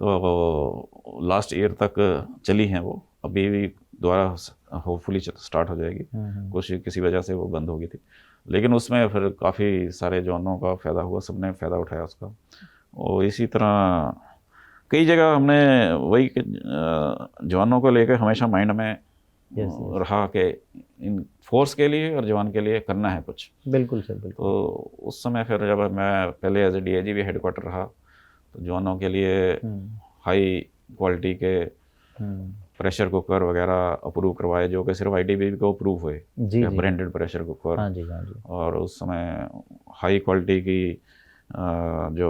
तो लास्ट ईयर तक चली हैं वो, अभी भी दोबारा होपफुली स्टार्ट हो जाएगी। कुछ किसी वजह से वो बंद हो गई थी, लेकिन उसमें फिर काफ़ी सारे जवानों का फ़ायदा हुआ, सबने फ़ायदा उठाया उसका। और इसी तरह कई जगह हमने वही जवानों को लेकर हमेशा माइंड में रहा कि इन फोर्स के लिए और जवान के लिए करना है कुछ। बिल्कुल सर, बिल्कुल। तो उस समय फिर जब मैं पहले एज ए डीआईजी भी हेडक्वार्टर रहा, तो जवानों के लिए हाई क्वालिटी के प्रेशर कुकर वगैरह अप्रूव करवाए, जो कि सिर्फ आईटीबीपी को अप्रूव हुए, जी जी। Branded pressure cooker. हाँ जी, हाँ जी। और उस समय हाई क्वालिटी की जो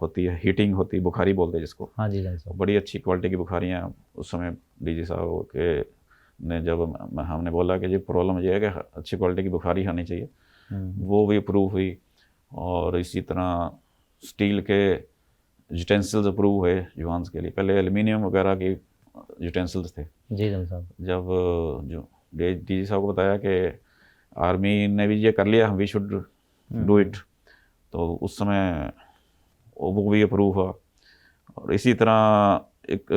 होती है हीटिंग होती है, बुखारी बोलते हैं जिसको, हाँ जी, हाँ जी। बड़ी अच्छी क्वालिटी की बुखारियाँ उस समय डीजी साहब के ने जब हमने बोला कि जी प्रॉब्लम ये है कि अच्छी क्वालिटी की बुखारी आनी चाहिए, वो भी अप्रूव हुई। और इसी तरह स्टील के यूटेंसिल्स अप्रूव हुए जवान के लिए, पहले एल्युमिनियम वगैरह की यूटेंसिल्स थे। जी साहब। जब जो डीजी साहब को बताया कि आर्मी ने भी ये कर लिया, हम वी शुड डू इट, तो उस समय वो भी अप्रूव हुआ। और इसी तरह एक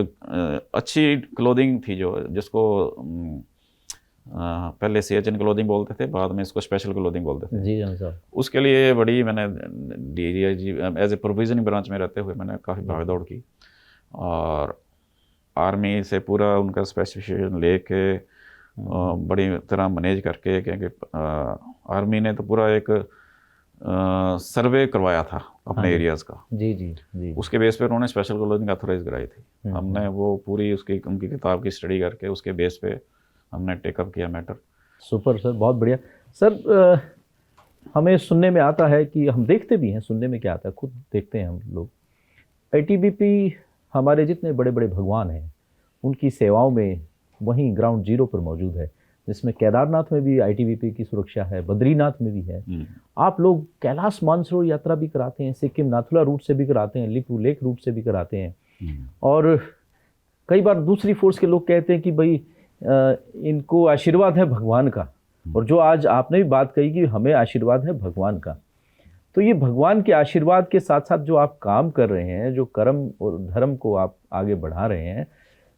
अच्छी क्लोथिंग थी जो जिसको पहले CHN क्लोथिंग बोलते थे, बाद में इसको स्पेशल क्लोथिंग बोलते थे। जी साहब। उसके उसके लिए बड़ी मैंने DIG as a provisioning branch में रहते हुए मैंने काफ़ी भाग दौड़ की, और आर्मी से पूरा उनका स्पेसिफिकेशन लेके बड़ी तरह मैनेज करके, क्योंकि आर्मी ने तो पूरा एक सर्वे करवाया था अपने एरियाज़ का। जी जी जी। उसके बेस पे उन्होंने स्पेशल क्लोथिंग ऑथोराइज कराई थी। हमने वो पूरी उनकी किताब की स्टडी करके उसके बेस पे हमने टेकअप किया मैटर। सुपर सर, बहुत बढ़िया सर। हमें सुनने में आता है कि हम देखते भी हैं, सुनने में क्या आता है, खुद देखते हैं हम लोग, आईटीबीपी हमारे जितने बड़े बड़े भगवान हैं उनकी सेवाओं में वहीं ग्राउंड जीरो पर मौजूद है, जिसमें केदारनाथ में भी आईटीबीपी की सुरक्षा है, बद्रीनाथ में भी है। आप लोग कैलाश मानसरोवर यात्रा भी कराते हैं, सिक्किम नाथुला रूट से भी कराते हैं, लिपू लेक रूट से भी कराते हैं। और कई बार दूसरी फोर्स के लोग कहते हैं कि भाई इनको आशीर्वाद है भगवान का, और जो आज आपने भी बात कही कि हमें आशीर्वाद है भगवान का, तो ये भगवान के आशीर्वाद के साथ साथ जो आप काम कर रहे हैं, जो कर्म और धर्म को आप आगे बढ़ा रहे हैं,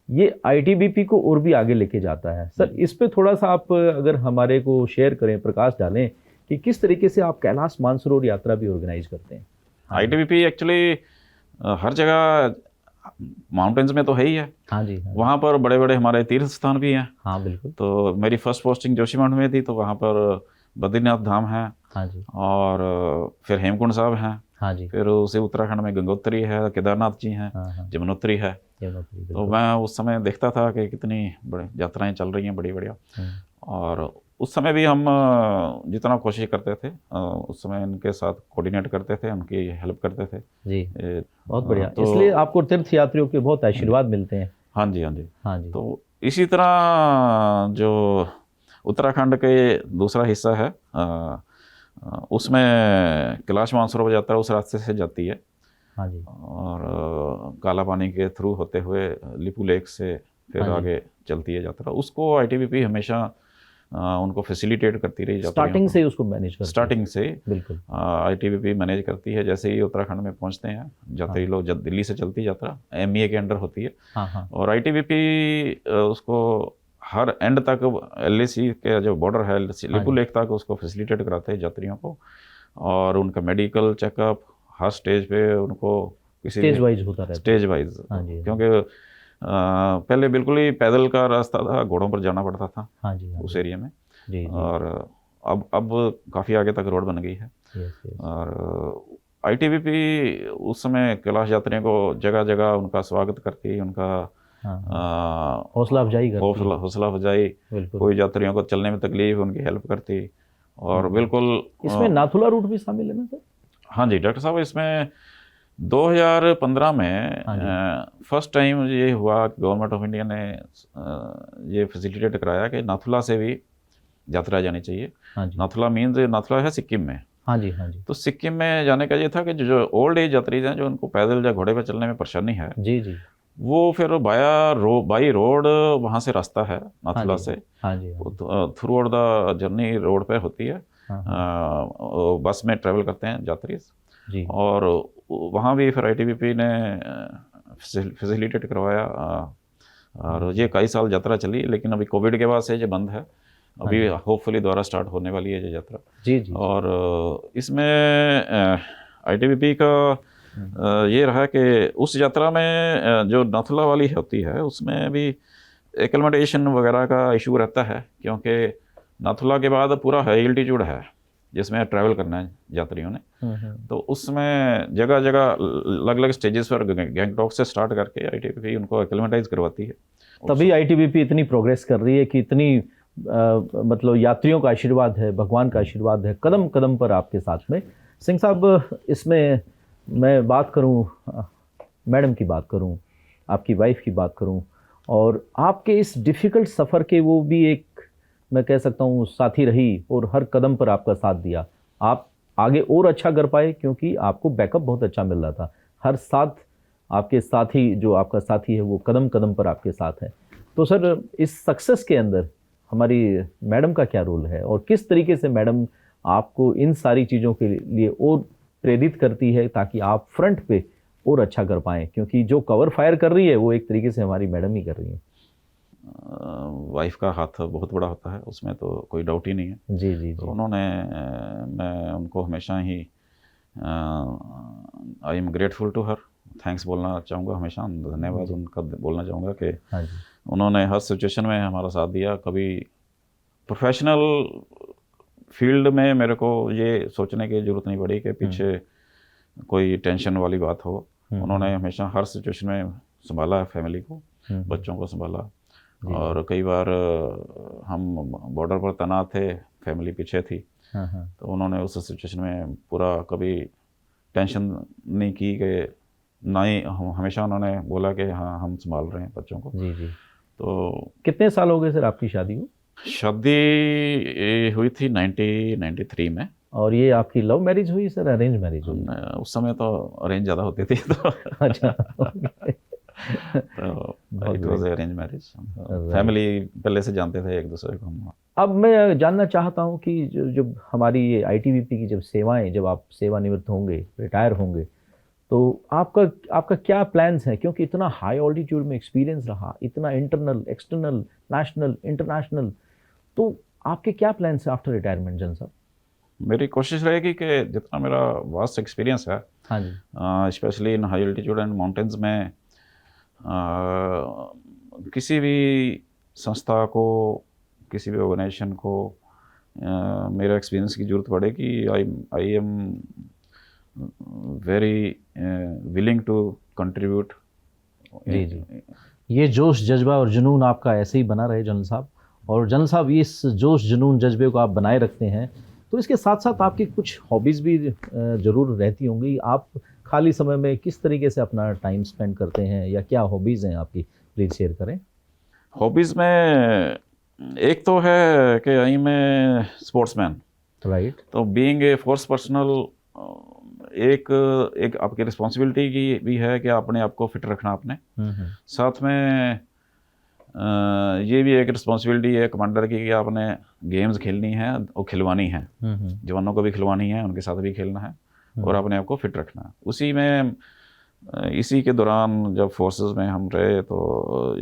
ये आईटीबीपी को और भी आगे लेके जाता है। सर इस पे थोड़ा सा आप अगर हमारे को शेयर करें, प्रकाश डालें कि किस तरीके से आप कैलाश मानसरोवर यात्रा भी ऑर्गेनाइज करते हैं। आईटीबीपी एक्चुअली हर जगह माउंटेन्स में तो है ही है। हाँ जी, हाँ। वहाँ पर बड़े बड़े हमारे तीर्थ स्थान भी हैं। हाँ बिल्कुल। तो मेरी फर्स्ट पोस्टिंग जोशीमठ में थी, तो वहाँ पर बद्रीनाथ धाम है। हाँ जी। और फिर हेमकुंड साहब हैं। हाँ जी। फिर उसे उत्तराखंड में गंगोत्री है, केदारनाथ जी हैं, हाँ। यमुनोत्री है। तो मैं उस समय देखता था कि कितनी बड़ी यात्राएं चल रही हैं, बड़ी बढ़िया। और उस समय भी हम जितना कोशिश करते थे, उस समय इनके साथ कोऑर्डिनेट करते थे, उनकी हेल्प करते थे जी। बहुत बढ़िया। तो इसलिए आपको तीर्थ यात्रियों के बहुत आशीर्वाद मिलते हैं। हाँ जी, हाँ जी, हाँ जी। तो इसी तरह जो उत्तराखंड के दूसरा हिस्सा है उसमें कैलाश मानसरोवर यात्रा उस रास्ते से जाती है। हाँ जी। और काला पानी के थ्रू होते हुए लिपू लेक से फिर हाँ जी। आगे चलती है यात्रा। उसको आईटीबीपी हमेशा उनको फैसिलिटेट करती रही स्टार्टिंग से ही उसको मैनेज करते हैं। स्टार्टिंग से बिल्कुल। आईटीबीपी मैनेज करती है। जैसे ही उत्तराखंड में पहुंचते हैं यात्री लोग, जब दिल्ली से चलती यात्रा एमईए के अंडर होती है, हाँ हाँ। और आईटीबीपी उसको हर एंड तक एलएसी के जो बॉर्डर है लिपू लेक तक उसको फैसिलिटेट कराते हैं यात्रियों को, और उनका मेडिकल चेकअप हर स्टेज पे उनको किसी स्टेज वाइज होता रहता है। स्टेज वाइज, हाँ जी। क्योंकि पहले बिल्कुल ही पैदल का रास्ता था, घोड़ों पर जाना पड़ता था हाँ जी। हाँ उस जी। एरिया में। जी जी। और अब काफ़ी आगे तक रोड बन गई है। Yes yes. और आईटीबीपी उस समय कैलाश यात्रियों को जगह जगह उनका स्वागत करती, उनका हाँ, हौसला अफजाई करती है। हौसला अफजाई, बिल्कुल। कोई यात्रियों को चलने में तकलीफ उनकी हेल्प करती, और बिल्कुल इसमें नाथुला रूट भी शामिल है ना सर? हाँ जी डॉक्टर साहब, इसमें 2015 में फर्स्ट टाइम ये हुआ कि गवर्नमेंट ऑफ इंडिया ने ये फैसिलिटेट कराया कि नाथुला से भी यात्रा जानी चाहिए। हाँ जी। नाथुला मीन्स नाथुला है सिक्किम में। हाँ जी। हाँ जी। तो सिक्किम में जाने का ये था कि जो ओल्ड एज यात्री हैं, जो उनको पैदल या घोड़े पर चलने में परेशानी है, जी जी। वो फिर बाई रोड वहाँ से रास्ता है नाथुला से, हाँ जी। Throughout the journey road पे होती है। हाँ बस में ट्रैवल करते हैं यात्री, जी। और वहाँ भी फिर आईटीबीपी ने फैसिलिटेट करवाया। और ये कई साल यात्रा चली, लेकिन अभी कोविड के बाद से ये बंद है। अभी होपफुली दोबारा स्टार्ट होने वाली है ये यात्रा। जी जी। और इसमें आईटीबीपी का ये रहा कि उस यात्रा में जो नाथुला वाली होती है उसमें भी एक्लेमेटेशन वगैरह का इशू रहता है, क्योंकि नाथुला के बाद पूरा हाई एल्टीट्यूड है जिसमें ट्रैवल करना है यात्रियों ने। तो उसमें जगह जगह अलग अलग स्टेजेस पर गैंगटॉक से स्टार्ट करके आईटीबीपी उनको एक्लेमेटाइज करवाती है। तभी आईटीबीपी इतनी प्रोग्रेस कर रही है कि इतनी मतलब यात्रियों का आशीर्वाद है, भगवान का आशीर्वाद है कदम कदम पर आपके साथ में। सिंह साहब, इसमें मैं बात करूं, मैडम की बात करूं, आपकी वाइफ की बात करूं, और आपके इस डिफ़िकल्ट सफ़र के वो भी एक, मैं कह सकता हूं, साथी रही और हर कदम पर आपका साथ दिया। आप आगे और अच्छा कर पाए क्योंकि आपको बैकअप बहुत अच्छा मिल रहा था। हर साथ आपके साथी, जो आपका साथी है वो कदम कदम पर आपके साथ है। तो सर, इस सक्सेस के अंदर हमारी मैडम का क्या रोल है, और किस तरीके से मैडम आपको इन सारी चीज़ों के लिए और प्रेरित करती है ताकि आप फ्रंट पे और अच्छा कर पाएँ? क्योंकि जो कवर फायर कर रही है वो एक तरीके से हमारी मैडम ही कर रही है। वाइफ का हाथ बहुत बड़ा होता है, उसमें तो कोई डाउट ही नहीं है। जी जी जी। तो उन्होंने, मैं उनको हमेशा ही I am grateful to her, thanks बोलना चाहूँगा, हमेशा धन्यवाद उनका बोलना चाहूँगा कि हाँ जी। उन्होंने हर सिचुएशन में हमारा साथ दिया। कभी प्रोफेशनल फील्ड में मेरे को ये सोचने की ज़रूरत नहीं पड़ी कि पीछे कोई टेंशन वाली बात हो। उन्होंने हमेशा हर सिचुएशन में संभाला फैमिली को, बच्चों को संभाला। और कई बार हम बॉर्डर पर तैनात थे, फैमिली पीछे थी, तो उन्होंने उस सिचुएशन में पूरा कभी टेंशन नहीं की कि ना ही, हमेशा उन्होंने बोला कि हाँ हम संभाल रहे हैं बच्चों को। जी जी। तो कितने साल हो गए सर आपकी शादी को? शादी हुई थी 1993 में। और ये आपकी लव मैरिज हुई सर, अरेंज मैरिज हुई? उस समय तो अरेंज ज़्यादा होती थी तो अच्छा। तो it was arrange marriage. Family पहले से जानते थे एक दूसरे को हम। अब मैं जानना चाहता हूँ कि जब हमारी ये आईटीबीपी की जब सेवाएं, जब आप सेवानिवृत्त होंगे, रिटायर होंगे, तो आपका क्या प्लान्स हैं? क्योंकि इतना हाई ऑल्टीट्यूड में एक्सपीरियंस रहा, इतना इंटरनल, एक्सटर्नल, नेशनल, इंटरनेशनल, तो आपके क्या प्लान्स हैं आफ्टर रिटायरमेंट जन साहब? मेरी कोशिश रहेगी कि जितना मेरा वास्ट एक्सपीरियंस है, हाँ जी, specially in high altitude and mountains में, किसी भी संस्था को, किसी भी ऑर्गेनाइजेशन को मेरा एक्सपीरियंस की ज़रूरत पड़ेगी। I am very willing to contribute. जी जी। ये जोश, जज्बा और जुनून आपका ऐसे ही बना रहे जनरल साहब। और जनरल साहब, इस जोश, जुनून, जज्बे को आप बनाए रखते हैं, तो इसके साथ साथ आपकी कुछ हॉबीज़ भी ज़रूर रहती होंगी। आप खाली समय में किस तरीके से अपना टाइम स्पेंड करते हैं, या क्या हॉबीज़ हैं आपकी, प्लीज़ शेयर करें। हॉबीज़ में एक तो है कि आई मैं स्पोर्ट्समैन, राइट। तो बीइंग ए फोर्स पर्सनल एक एक आपकी रिस्पॉन्सिबिलिटी की भी है कि अपने आप को फिट रखना आपने। साथ में ये भी एक रिस्पॉन्सिबिलिटी है कमांडर की कि आपने गेम्स खेलनी है और खिलवानी है, जवानों को भी खिलवानी है, उनके साथ भी खेलना है और अपने आप को फिट रखना है। उसी में इसी के दौरान जब फोर्सेस में हम रहे तो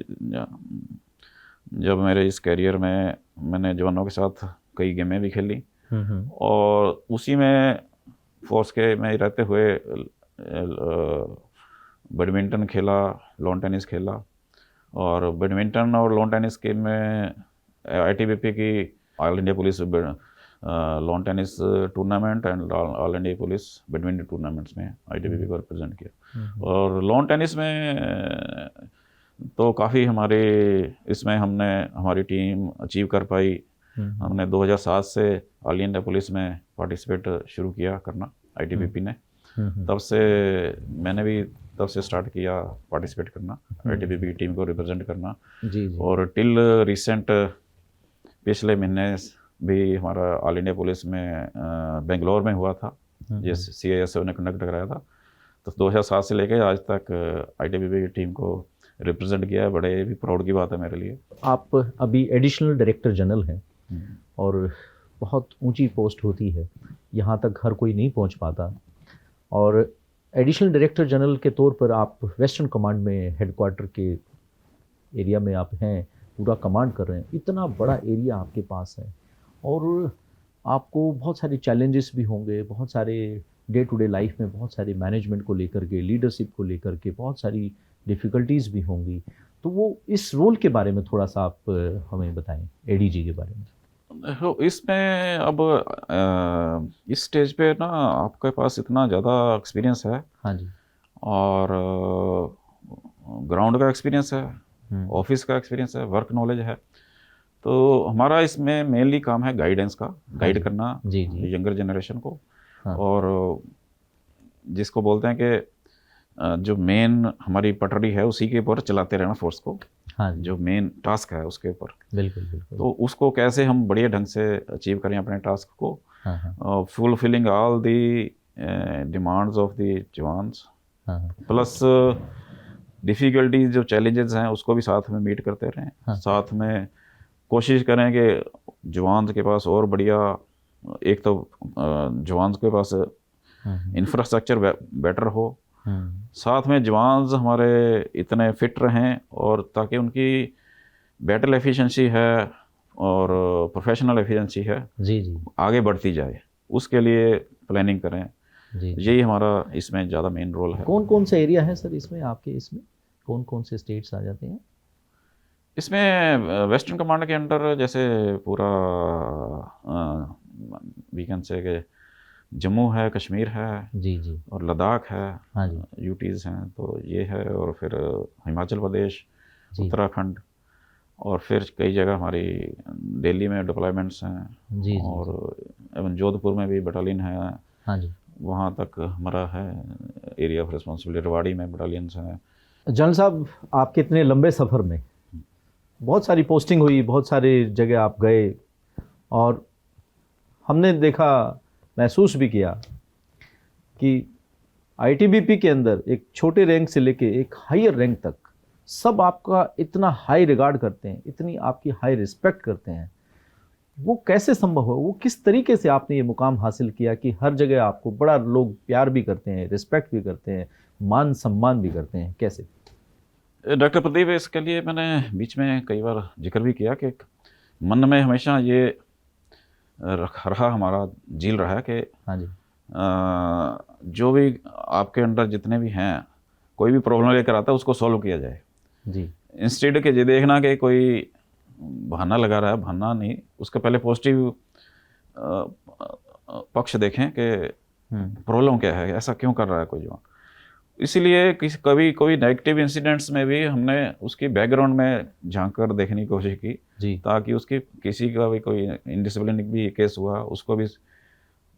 जब मेरे इस करियर में मैंने जवानों के साथ कई गेमें भी खेली और उसी में फोर्स के में रहते हुए बैडमिंटन खेला, लॉन टेनिस खेला। और बैडमिंटन और लॉन टेनिस के में आईटीबीपी की all India police lawn tennis tournament and all India police badminton tournaments में आईटीबीपी को रिप्रेजेंट किया। और लॉन टेनिस में तो काफ़ी हमारे इसमें हमने हमारी टीम अचीव कर पाई। हमने 2007 से ऑल इंडिया पुलिस में पार्टिसिपेट शुरू किया करना आईटीबीपी ने। तब से मैंने भी तब से स्टार्ट किया पार्टिसिपेट करना, आईटीबीपी की टीम को रिप्रेजेंट करना। जी। और टिल रिसेंट पिछले महीने भी हमारा ऑल इंडिया पुलिस में बेंगलोर में हुआ था, जिस CISF ने कंडक्ट कराया था। तो 2007 से लेकर आज तक आईटीबीपी की टीम को रिप्रेजेंट किया है। बड़े भी प्राउड की बात है मेरे लिए। आप अभी एडिशनल डायरेक्टर जनरल हैं और बहुत ऊंची पोस्ट होती है, यहाँ तक हर कोई नहीं पहुँच पाता। और एडिशनल डायरेक्टर जनरल के तौर पर आप वेस्टर्न कमांड में हेडक्वार्टर के एरिया में आप हैं, पूरा कमांड कर रहे हैं। इतना बड़ा एरिया आपके पास है और आपको बहुत सारे चैलेंजेस भी होंगे, बहुत सारे डे टू डे लाइफ में बहुत सारे मैनेजमेंट को लेकर के, लीडरशिप को लेकर के बहुत सारी डिफ़िकल्टीज़ भी होंगी। तो वो इस रोल के बारे में थोड़ा सा आप हमें बताएं, एडीजी के बारे में। तो इसमें अब इस स्टेज पे ना आपके पास इतना ज़्यादा एक्सपीरियंस है। हाँ जी। और ग्राउंड का एक्सपीरियंस है, ऑफिस का एक्सपीरियंस है, वर्क नॉलेज है। तो हमारा इसमें मेनली काम है गाइडेंस का, गाइड करना जी। यंगर जनरेशन को। हाँ। और जिसको बोलते हैं कि जो मेन हमारी पटड़ी है उसी के ऊपर चलाते रहना फोर्स को। हाँ जी। जो मेन टास्क है उसके ऊपर, बिल्कुल। तो उसको कैसे हम बढ़िया ढंग से अचीव करें अपने टास्क को, fulfilling all the demands of the jawans, plus difficulties जो चैलेंजेस हैं उसको भी साथ में मीट करते रहें। साथ में कोशिश करें कि जवान के पास और बढ़िया, एक तो जवान के पास इंफ्रास्ट्रक्चर बेटर हो, साथ में जवान हमारे इतने फिट रहें और ताकि उनकी बैटल एफिशिएंसी है और प्रोफेशनल एफिशिएंसी है जी आगे बढ़ती जाए, उसके लिए प्लानिंग करें। जी। यही हमारा इसमें ज़्यादा मेन रोल है। कौन कौन सा एरिया है सर इसमें, आपके इसमें कौन कौन से स्टेट्स आ जाते हैं? इसमें वेस्टर्न कमांड के अंडर जैसे पूरा वी कैन से कि जम्मू है, कश्मीर है जी और लद्दाख है। हाँ जी। यूटीज़ हैं, तो ये है। और फिर हिमाचल प्रदेश, उत्तराखंड, और फिर कई जगह हमारी दिल्ली में डिप्लॉयमेंट्स हैं जी। और एवं जोधपुर में भी बटालियन है। हाँ जी। वहाँ तक हमारा है एरिया ऑफ रिस्पॉन्सिबिलिटी। रेवाड़ी में बटालियंस हैं। जनरल साहब, आपके इतने लंबे सफ़र में बहुत सारी पोस्टिंग हुई, बहुत सारी जगह आप गए और हमने देखा, महसूस भी किया कि आईटीबीपी के अंदर एक छोटे रैंक से लेके एक हायर रैंक तक सब आपका इतना हाई रिगार्ड करते हैं, इतनी आपकी हाई रिस्पेक्ट करते हैं। वो कैसे संभव हो? वो किस तरीके से आपने ये मुकाम हासिल किया कि हर जगह आपको बड़ा लोग प्यार भी करते हैं, रिस्पेक्ट भी करते हैं, मान सम्मान भी करते हैं? कैसे? डॉक्टर प्रदीप, इसके लिए मैंने बीच में कई बार जिक्र भी किया कि मन में हमेशा ये रहा, हमारा झील रहा है कि हाँ जी, जो भी आपके अंडर जितने भी हैं, कोई भी प्रॉब्लम लेकर आता है उसको सॉल्व किया जाए जी। इंस्टेड के ये देखना कि कोई बहाना लगा रहा है। बहाना नहीं, उसका पहले पॉजिटिव पक्ष देखें कि प्रॉब्लम क्या है, ऐसा क्यों कर रहा है कोई जवान। इसीलिए कभी कोई नेगेटिव इंसिडेंट्स में भी हमने उसकी बैकग्राउंड में झांक कर देखने की कोशिश की जी। ताकि उसकी किसी का भी कोई इनडिसिप्लिन भी केस हुआ उसको भी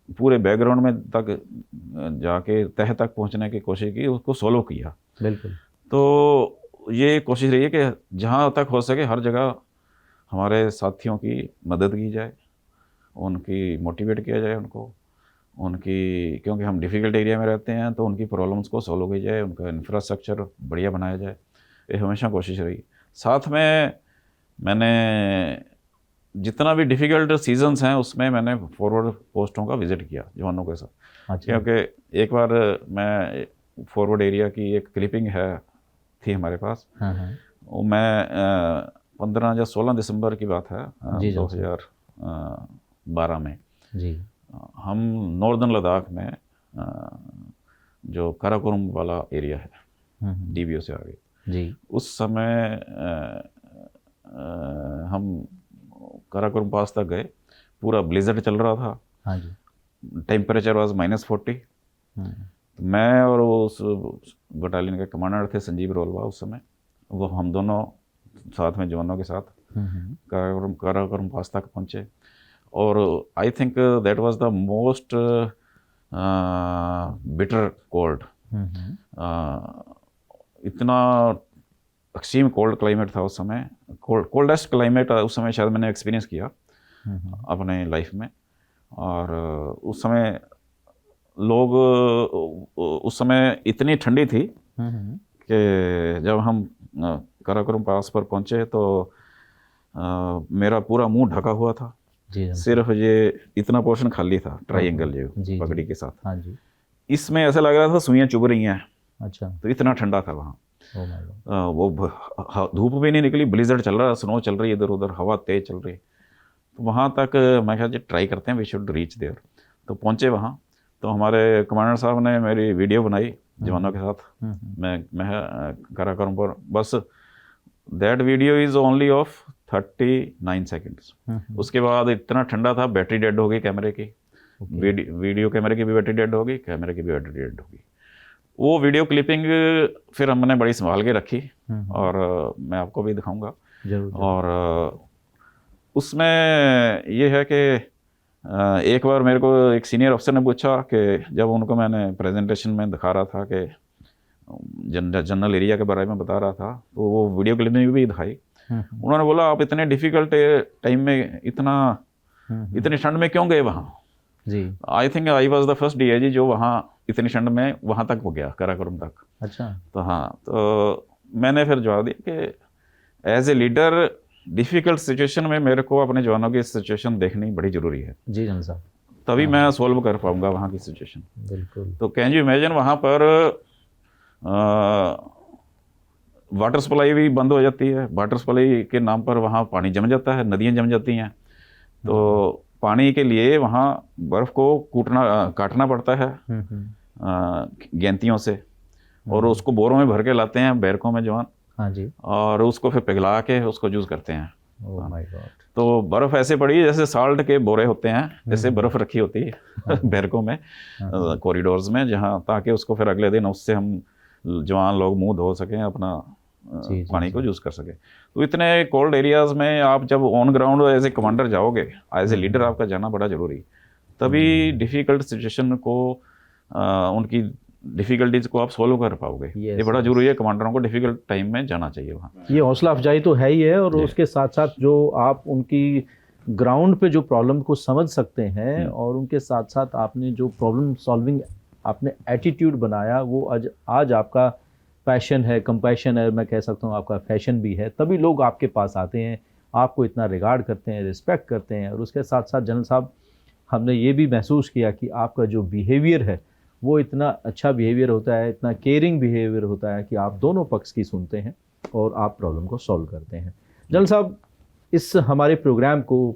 पूरे बैकग्राउंड में तक जाके तह तक पहुंचने की कोशिश की, उसको सॉल्व किया। बिल्कुल। तो ये कोशिश रही है कि जहाँ तक हो सके हर जगह हमारे साथियों की मदद की जाए, उनकी मोटिवेट किया जाए उनको, उनकी, क्योंकि हम डिफ़िकल्ट एरिया में रहते हैं तो उनकी प्रॉब्लम्स को सॉल्व की जाए, उनका इंफ्रास्ट्रक्चर बढ़िया बनाया जाए, ये हमेशा कोशिश रही। साथ में मैंने जितना भी डिफ़िकल्ट सीजन्स हैं उसमें मैंने फॉरवर्ड पोस्टों का विज़िट किया जवानों के साथ। अच्छा। क्योंकि एक बार मैं फॉरवर्ड एरिया की एक क्लिपिंग थी हमारे पास, हाँ हाँ। वो मैं 15 या 16 दिसंबर की बात है, जी, जी। 2012 में जी। हम नॉर्दर्न लद्दाख में जो काराकोरम वाला एरिया है, डीबीओ से आगे, जी। उस समय हम काराकोरम पास तक गए, पूरा ब्लिज़र्ड चल रहा था, हाँ जी। Temperature was -40। तो मैं और उस बटालियन के कमांडर थे संजीव रोलवा उस समय, वो हम दोनों साथ में जवानों के साथ काराकोरम पास तक पहुँचे। और I think that was the most bitter cold, इतना एक्सट्रीम कोल्ड क्लाइमेट था उस समय, कोल्डेस्ट क्लाइमेट उस समय शायद मैंने एक्सपीरियंस किया अपने लाइफ में। और उस समय लोग, उस समय इतनी ठंडी थी कि जब हम काराकोरम पास पर पहुंचे तो मेरा पूरा मुंह ढका हुआ था, सिर्फ ये इतना पोर्शन खाली था, ट्रायंगल जो पगड़ी के साथ। हाँ जी। इसमें ऐसा लग रहा था सुइयां चुभ रही हैं। अच्छा। तो इतना ठंडा था वहाँ। Oh my God. वो धूप भी नहीं निकली, ब्लिज़र्ड चल रहा है, स्नो चल रही है इधर उधर, हवा तेज चल रही। तो वहाँ तक मैं कहा ट्राई करते हैं, वी शुड रीच देयर। तो पहुँचे वहाँ, तो हमारे कमांडर साहब ने मेरी वीडियो बनाई जवानों के साथ। मैं काराकोरम पर, बस that video is only of 39 seconds. उसके बाद इतना ठंडा था, बैटरी डेड हो गई कैमरे की, वीडियो कैमरे की भी बैटरी डेड हो गई, कैमरे की भी बैटरी डेड हो गई। वो वीडियो क्लिपिंग फिर हमने बड़ी संभाल के रखी, और मैं आपको भी दिखाऊंगा। और उसमें ये है कि एक बार मेरे को एक सीनियर अफसर ने पूछा कि जब उनको मैंने प्रेजेंटेशन में दिखा रहा था कि जनरल एरिया के बारे में बता रहा था, तो वो वीडियो क्लिपिंग भी दिखाई। उन्होंने बोला आप इतने डिफ़िकल्ट टाइम में इतनी ठंड में क्यों गए वहाँ? जी। I think I was the first DIG जो वहाँ इतनी ठंड में वहाँ तक हो गया, काराकोरम तक। अच्छा। तो हाँ, तो मैंने फिर जवाब दिया कि as a leader difficult situation में मेरे को अपने जवानों की सिचुएशन देखनी बड़ी ज़रूरी है। जी जनरल साहब। तभी मैं सॉल्व कर पाऊँगा वहाँ की सिचुएशन। बिल्कुल। तो कैन यू इमेजिन वहाँ पर वाटर सप्लाई भी बंद हो जाती है, वाटर सप्लाई के नाम पर वहाँ पानी जम जाता है, नदियाँ जम जाती हैं। तो पानी के लिए वहाँ बर्फ़ को काटना पड़ता है गेंतियों से, और उसको बोरों में भर के लाते हैं बैरकों में जवान। हाँ जी। और उसको फिर पिघला के उसको यूज़ करते हैं। Oh my God. तो बर्फ़ ऐसे पड़ी जैसे साल्ट के बोरे होते हैं, जैसे बर्फ़ रखी होती है बैरकों में, कॉरिडोर्स में, जहाँ ताकि उसको फिर अगले दिन उससे हम जवान लोग मुंह धो सकें, अपना पानी को यूज़ कर सकें। तो इतने कोल्ड एरियाज़ में आप जब on ground as a commander जाओगे, एज ए लीडर आपका जाना बड़ा ज़रूरी, तभी डिफ़िकल्ट सिचुएशन को, उनकी डिफ़िकल्टीज़ को आप सॉल्व कर पाओगे। ये बड़ा ज़रूरी है, कमांडरों को डिफ़िकल्ट टाइम में जाना चाहिए वहाँ। ये हौसला अफजाई तो है ही है, और उसके साथ साथ जो आप उनकी ग्राउंड पे जो प्रॉब्लम को समझ सकते हैं, और उनके साथ साथ आपने जो प्रॉब्लम सॉल्विंग आपने एटीट्यूड बनाया, वो आज आपका पैशन है, कंपैशन है, मैं कह सकता हूँ आपका फैशन भी है। तभी लोग आपके पास आते हैं, आपको इतना रिगार्ड करते हैं, रिस्पेक्ट करते हैं। और उसके साथ साथ जनरल साहब, हमने ये भी महसूस किया कि आपका जो बिहेवियर है वो इतना अच्छा बिहेवियर होता है, इतना केयरिंग बिहेवियर होता है कि आप दोनों पक्ष की सुनते हैं और आप प्रॉब्लम को सॉल्व करते हैं। जनरल साहब, इस हमारे प्रोग्राम को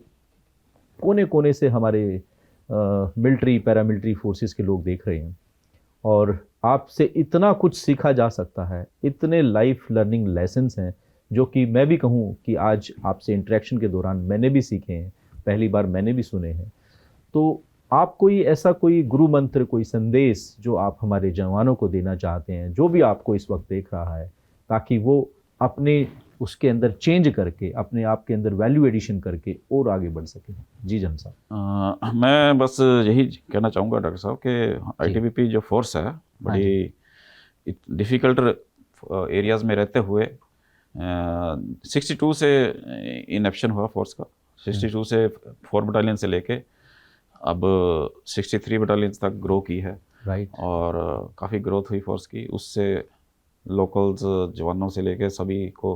कोने कोने से हमारे मिलिट्री, पैरामिलिट्री फोर्सेस के लोग देख रहे हैं, और आपसे इतना कुछ सीखा जा सकता है, इतने लाइफ लर्निंग लेसन्स हैं जो कि मैं भी कहूँ कि आज आपसे इंटरेक्शन के दौरान मैंने भी सीखे हैं, पहली बार मैंने भी सुने हैं। तो आप कोई ऐसा कोई गुरु मंत्र, कोई संदेश जो आप हमारे जवानों को देना चाहते हैं, जो भी आपको इस वक्त देख रहा है, ताकि वो अपने उसके अंदर चेंज करके, अपने आप के अंदर वैल्यू एडिशन करके और आगे बढ़ सके? जी जनरल साहब। मैं बस यही कहना चाहूँगा डॉक्टर साहब कि आईटीबीपी जो फोर्स है बड़ी डिफ़िकल्ट एरियाज़ में रहते हुए 62 से इनेप्शन हुआ फोर्स का। 62 से 4 बटालियन से लेके अब 63 बटालियन तक ग्रो की है। राइट। और काफ़ी ग्रोथ हुई फोर्स की। उससे लोकल्स जवानों से लेके सभी को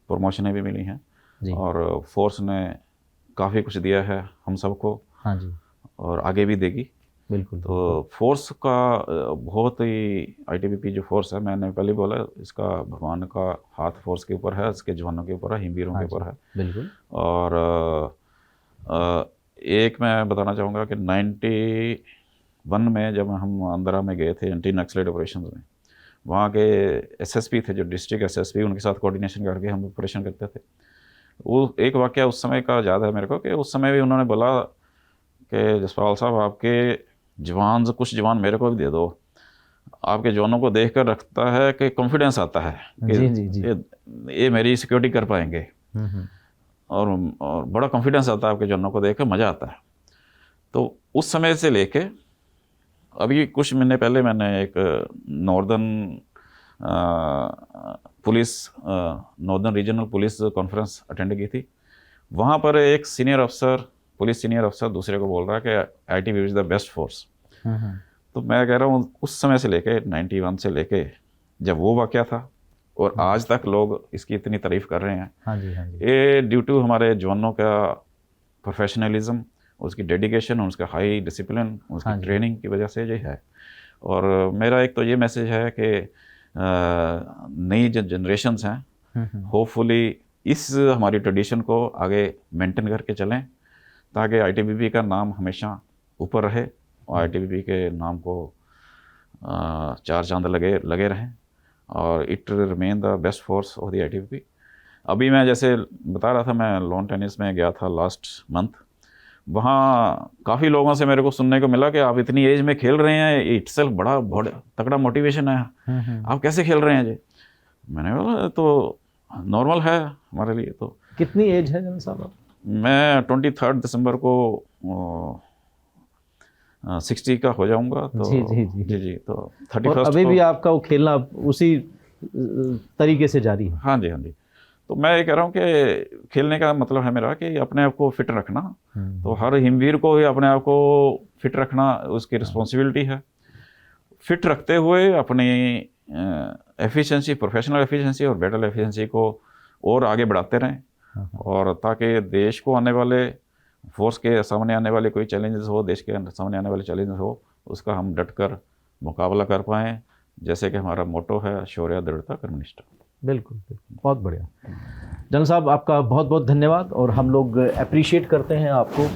प्रमोशनें भी मिली हैं जी। और फोर्स ने काफ़ी कुछ दिया है हम सबको हाँ जी, और आगे भी देगी। बिल्कुल। तो फोर्स का बहुत ही आईटीबीपी जो फोर्स है, मैंने पहले बोला, इसका भगवान का हाथ फोर्स के ऊपर है, इसके जवानों के ऊपर है, हिमवीरों हाँ के ऊपर जी, है। बिल्कुल। और एक मैं बताना चाहूँगा कि 91 में जब हम आंध्रा में गए थे एंटी नक्सलाइट ऑपरेशन में, वहाँ के एसएसपी थे जो डिस्ट्रिक्ट एसएसपी, उनके साथ कोऑर्डिनेशन करके हम ऑपरेशन करते थे। वो एक वाक़या उस समय का याद है मेरे को कि उस समय भी उन्होंने बोला कि जसपाल साहब, आपके जवान से कुछ जवान मेरे को भी दे दो। आपके जवानों को देखकर रखता है कि कॉन्फिडेंस आता है कि जी, जी, जी। ये मेरी सिक्योरिटी कर पाएंगे। हम्म। और बड़ा कॉन्फिडेंस आता है आपके जवानों को देखकर, मज़ा आता है। तो उस समय से लेके अभी कुछ महीने पहले मैंने एक northern northern regional police conference attend की थी। वहाँ पर एक सीनियर अफसर, पुलिस सीनियर अफसर दूसरे को बोल रहा है कि ITBP is the best force. तो मैं कह रहा हूँ उस समय से लेके 91 से लेके जब वो वाक़या था और आज तक लोग इसकी इतनी तारीफ़ कर रहे हैं, हाँ जी, हाँ जी। ये ड्यू टू हमारे जवानों का प्रोफेशनलिज्म, उसकी डेडिकेशन, उसका हाई डिसिप्लिन, उसकी हाँ जी। ट्रेनिंग की वजह से ये है। और मेरा एक तो ये मैसेज है कि नई जो जनरेशंस हैं, होपफुली इस हमारी ट्रेडिशन को आगे मेंटेन करके चलें ताकि आईटीबीपी का नाम हमेशा ऊपर रहे और आईटीबीपी के नाम को चार चांद लगे रहें और it remain the best force of the ITBP. अभी मैं जैसे बता रहा था, मैं लॉन टेनिस में गया था लास्ट मंथ। वहाँ काफ़ी लोगों से मेरे को सुनने को मिला कि आप इतनी एज में खेल रहे हैं, इटसेल्फ बड़ा तगड़ा मोटिवेशन है, आप कैसे खेल रहे हैं जी। मैंने बोला तो नॉर्मल है हमारे लिए। तो कितनी एज है जनरल साहब? मैं 23 दिसंबर को 60 का हो जाऊंगा। तो जी जी जी जी जी, तो और 31 अभी को भी आपका वो खेलना उसी तरीके से जारी है? हाँ जी, हाँ जी। तो मैं ये कह रहा हूँ कि खेलने का मतलब है मेरा कि अपने आप को फिट रखना। तो हर हिमवीर को ही अपने आप को फिट रखना उसकी रिस्पॉन्सिबिलिटी है। फिट रखते हुए अपनी एफिशिएंसी, प्रोफेशनल एफिशिएंसी और बैटल एफिशिएंसी को और आगे बढ़ाते रहें और ताकि देश को आने वाले, फोर्स के सामने आने वाले कोई चैलेंजेस हो, देश के सामने आने वाले चैलेंजेस हो, उसका हम डट कर मुकाबला कर पाएँ। जैसे कि हमारा मोटो है, शौर्य, दृढ़ता, कर्मनिष्ठा। बिल्कुल बिल्कुल, बहुत बढ़िया। जनरल साहब आपका बहुत बहुत धन्यवाद और हम लोग अप्रिशिएट करते हैं आपको।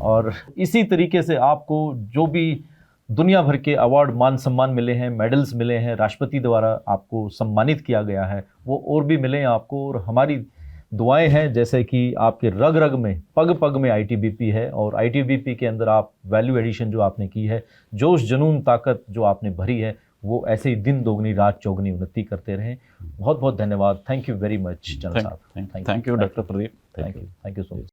और इसी तरीके से आपको जो भी दुनिया भर के अवार्ड, मान सम्मान मिले हैं, मेडल्स मिले हैं, राष्ट्रपति द्वारा आपको सम्मानित किया गया है, वो और भी मिले आपको। और हमारी दुआएं हैं जैसे कि आपके रग रग में, पग पग में आईटीबीपी है और आईटीबीपी के अंदर आप वैल्यू एडिशन जो आपने की है, जोश जुनून ताकत जो आपने भरी है, वो ऐसे ही दिन दोगुनी रात चौगुनी उन्नति करते रहें। बहुत बहुत धन्यवाद। Thank you very much general साहब। Thank you doctor Pradeep. Thank you so much.